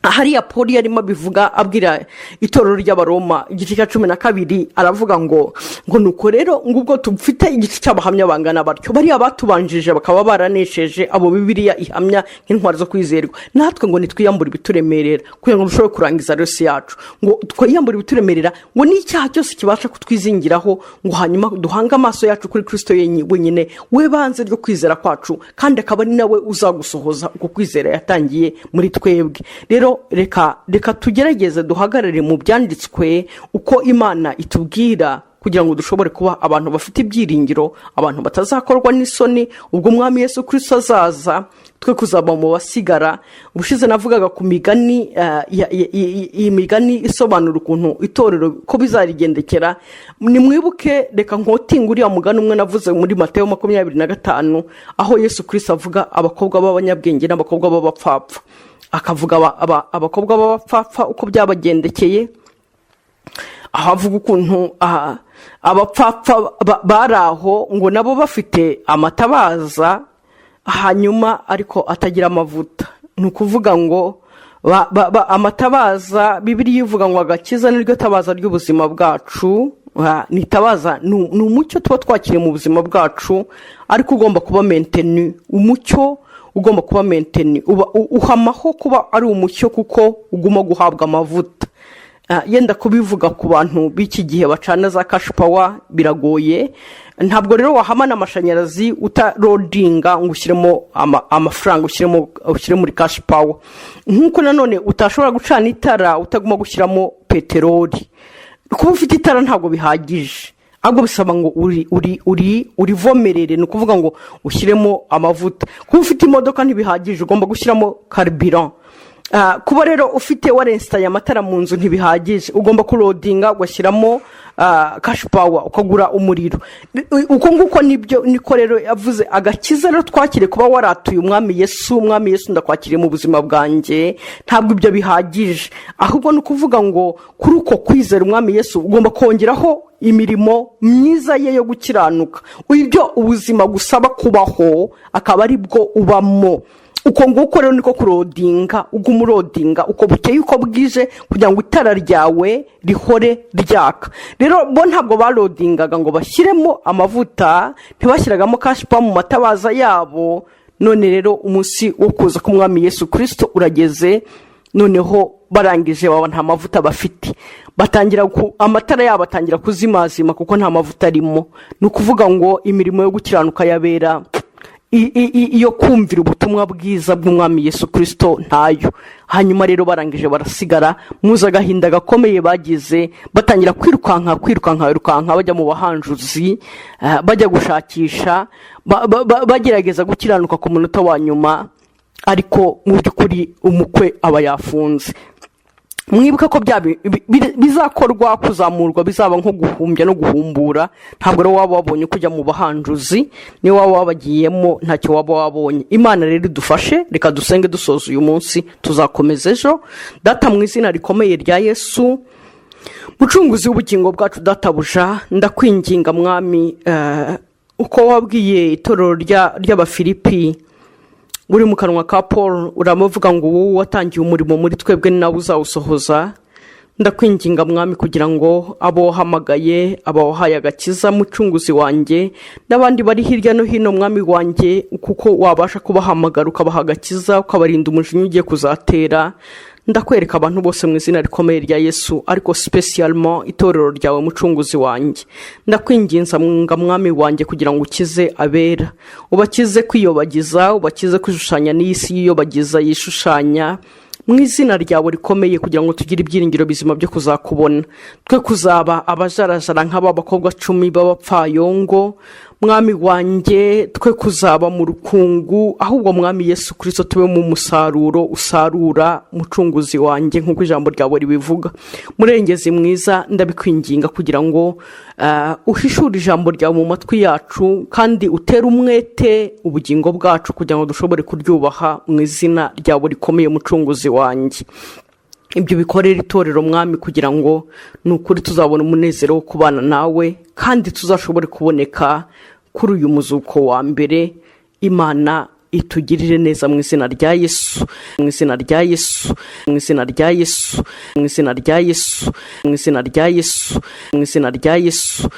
Hariya Paul yarimo bivuga abwira itorero ry'Abaroma igice cya 12 aravuga ngo nuko rero ngubwo tufite igice cy'abahamya bangana batyo, bariya batubanjije bakaba baranesheje, abo Bibiliya ihamya nk'intwari zo kwizerwa, natwe ngo nitwiyambura ibituremerera kugira ngo dushobore kurangiza rose yacu, ngo twiyambura ibituremerera ngo n'icyaha cyose kibasha kutwizingiraho, ngo hanyuma duhanga amaso yacu kuri Kristo wenyine, we banze ryo kwizera kwacu, kandi akaba ari nawe uzagusohoza uko kwizera yatangiye muri twebwe. Rero reka tugerageze duhagarare mu byanditswe uko Imana itubwira kugira ngo dushobore kuba abantu bafite ibyiringiro, abantu batazakorwa n'isoni ubwo Umwami Yesu Kristo azaza, twe kuzaba mu basigara. Ubushize navugaga ku migani, iyi migani isobanura ukuntu itorero ko bizarigendekera. Nimwibuke, reka nkotinga uriya mugani umwe navuze muri Mateyo 25 aho Yesu Kristo avuga abakobwa b'abanyabwenge n'abakobwa b'abapfapfa, akavuga abakobwa b'abapfapfa uko byabagendekeye, aho avuga ukuntu abapfapfa baraho ngo nabo bafite amatabaza hanyuma ariko atagira amavuta. Ni ukuvuga ngo amatabaza, Bibiliya ivuga ngo agakiza niryo tabaza ry'ubuzima bwacu. Ni tabaza, ni umucyo tuba twakiriye mu buzima bwacu, ariko ugomba kuba maintenu. Umucyo ugomba kuba maintenu, uhamaho kuba ari umucyo kuko uguma guhabwa amavuta. Yenda kubivuga ku bantu b'iki gihe bacana za cash power biragoye. Ntabwo rero wahamana amashanyarazi utarodinga ngo ushyiremo amafaranga, ushyire muri cash power. Nkuko nanone utashobora gucana itara utaguma gushyiramo peteroli. Kuba ufite itara ntabwo bihagije, ahubwo bisaba ngo urivomerere, ni ukuvuga ngo ushyiremo amavuta. Kuba ufite imodoka ntibihagije, ugomba gushyiramo carburant. Kuba rero ufite warenstaye amatara mu nzu ntibihagije, ugomba kurodinga ugashyiramo cash power, ukagura umuriro. Uko nguko niko rero yavuze agakiza rero twakire kuba waratuye Umwami Yesu ndakwakiriye mu buzima bwanjye. Ntabwo ibyo bihagije, ahubwo ni ukuvuga ngo kuri uko kwizera Umwami Yesu ugomba kongeraho imirimo myiza ye yo gukiranuka. Ibyo ubuzima gusaba kubaho akaba ari bwo ubamo. Uko nguko rero niko kurodinga, ugumurodinga uko bukeye uko bwije kugira ngo itara ryawe rihore ryaka. Rero bo ntabwo barodingaga ngo bashyiremo amavuta, ntibashyiragamo cash power mu matabaza yabo. None rero umunsi wo kuza k'Umwami Yesu Kristo urageze, noneho barangije baba nta mavuta bafite, batangira amatara yabo atangira kuzimazima kuko nta mavuta arimo. Ni ukuvuga ngo imirimo yo gukiranuka yabera iyo kumvira ubutumwa bwiza bw'Umwami Yesu Kristo ntayo. Hanyuma rero barangije barasigara muza agahinda gakomeye bagize, batangira kwirukanka bajya mu bahanjuzi, bajya gushakisha, bagerageza gukiranuka ku munota wa nyuma, ariko mu by'ukuri umukwe aba yafunze. mwibuke ko bizakorwa kuzamurwa bizaba nko guhumbya no guhumbura. Ntabwo rero waba wabonye kujya mu bahanjuzi, ni waba wabagiyemo ntacyo waba wabonye. Imana rero idufashe, reka dusenge dusoza uyu munsi, tuzakomeza ejo. Data, mu izina rikomeye rya Yesu, mucunguzi w'ubugingo bwacu, databuja, ndakwinginga mwami, uko wabwiye itorero ry'Abafilipi uri mu kanwa ka Paul, uramuvuga ngo wowe watangiye umurimo muri twebwe ni nawe uzawusohoza. Ndakwinginga mwami kugira ngo abo wahamagaye, abo wahaye agakiza, mucunguzi wanjye, n'abandi bari hirya no hino mwami wanjye, kuko wabasha kubahamagara ukabaha agakiza, ukabarinda umujinya ugiye kuzatera. Ndakwereka abantu bose mu izina rikomeye rya Yesu, ariko spesialement itorero ryawe mucunguzi wanjye. Ndakwinginza mwami wanjye kugira ngo ukize abera, ubakize kwiyobagiza, ubakize kwishushanya n'isi yiyobagiza yishushanya, mu izina ryawe rikomeye, kugira ngo tugire ibyiringiro bizima byo kuzakubona, twe kuzaba abajarajara nk'aba bakobwa 10 b'abapfayongo mwami wanjye, twe kuzaba mu rukungu, ahubwo mwami Yesu Kristo tube mu musaruro usarura, mucunguzi wanjye, nk'uko ijambo ryawe ribivuga. Murengezi mwiza, ndabikwinginga kugira ngo uhishure ijambo ryawe mu matwi yacu, kandi utere umwete ubugingo bwacu kugira ngo dushobore kuryubaha mu izina ryawe rikomeye, mucunguzi wanjye. Ibyo bikorera itorero mwami, kugira ngo nukuri tuzabona umunezero wo kubana nawe, kandi tuzashobore kuboneka kuri uyu muzuko wa mbere. Imana itugirire neza mu izina rya Yesu, mu izina rya Yesu, mu izina rya Yesu, mu izina rya Yesu, mu izina rya Yesu, mu izina rya Yesu.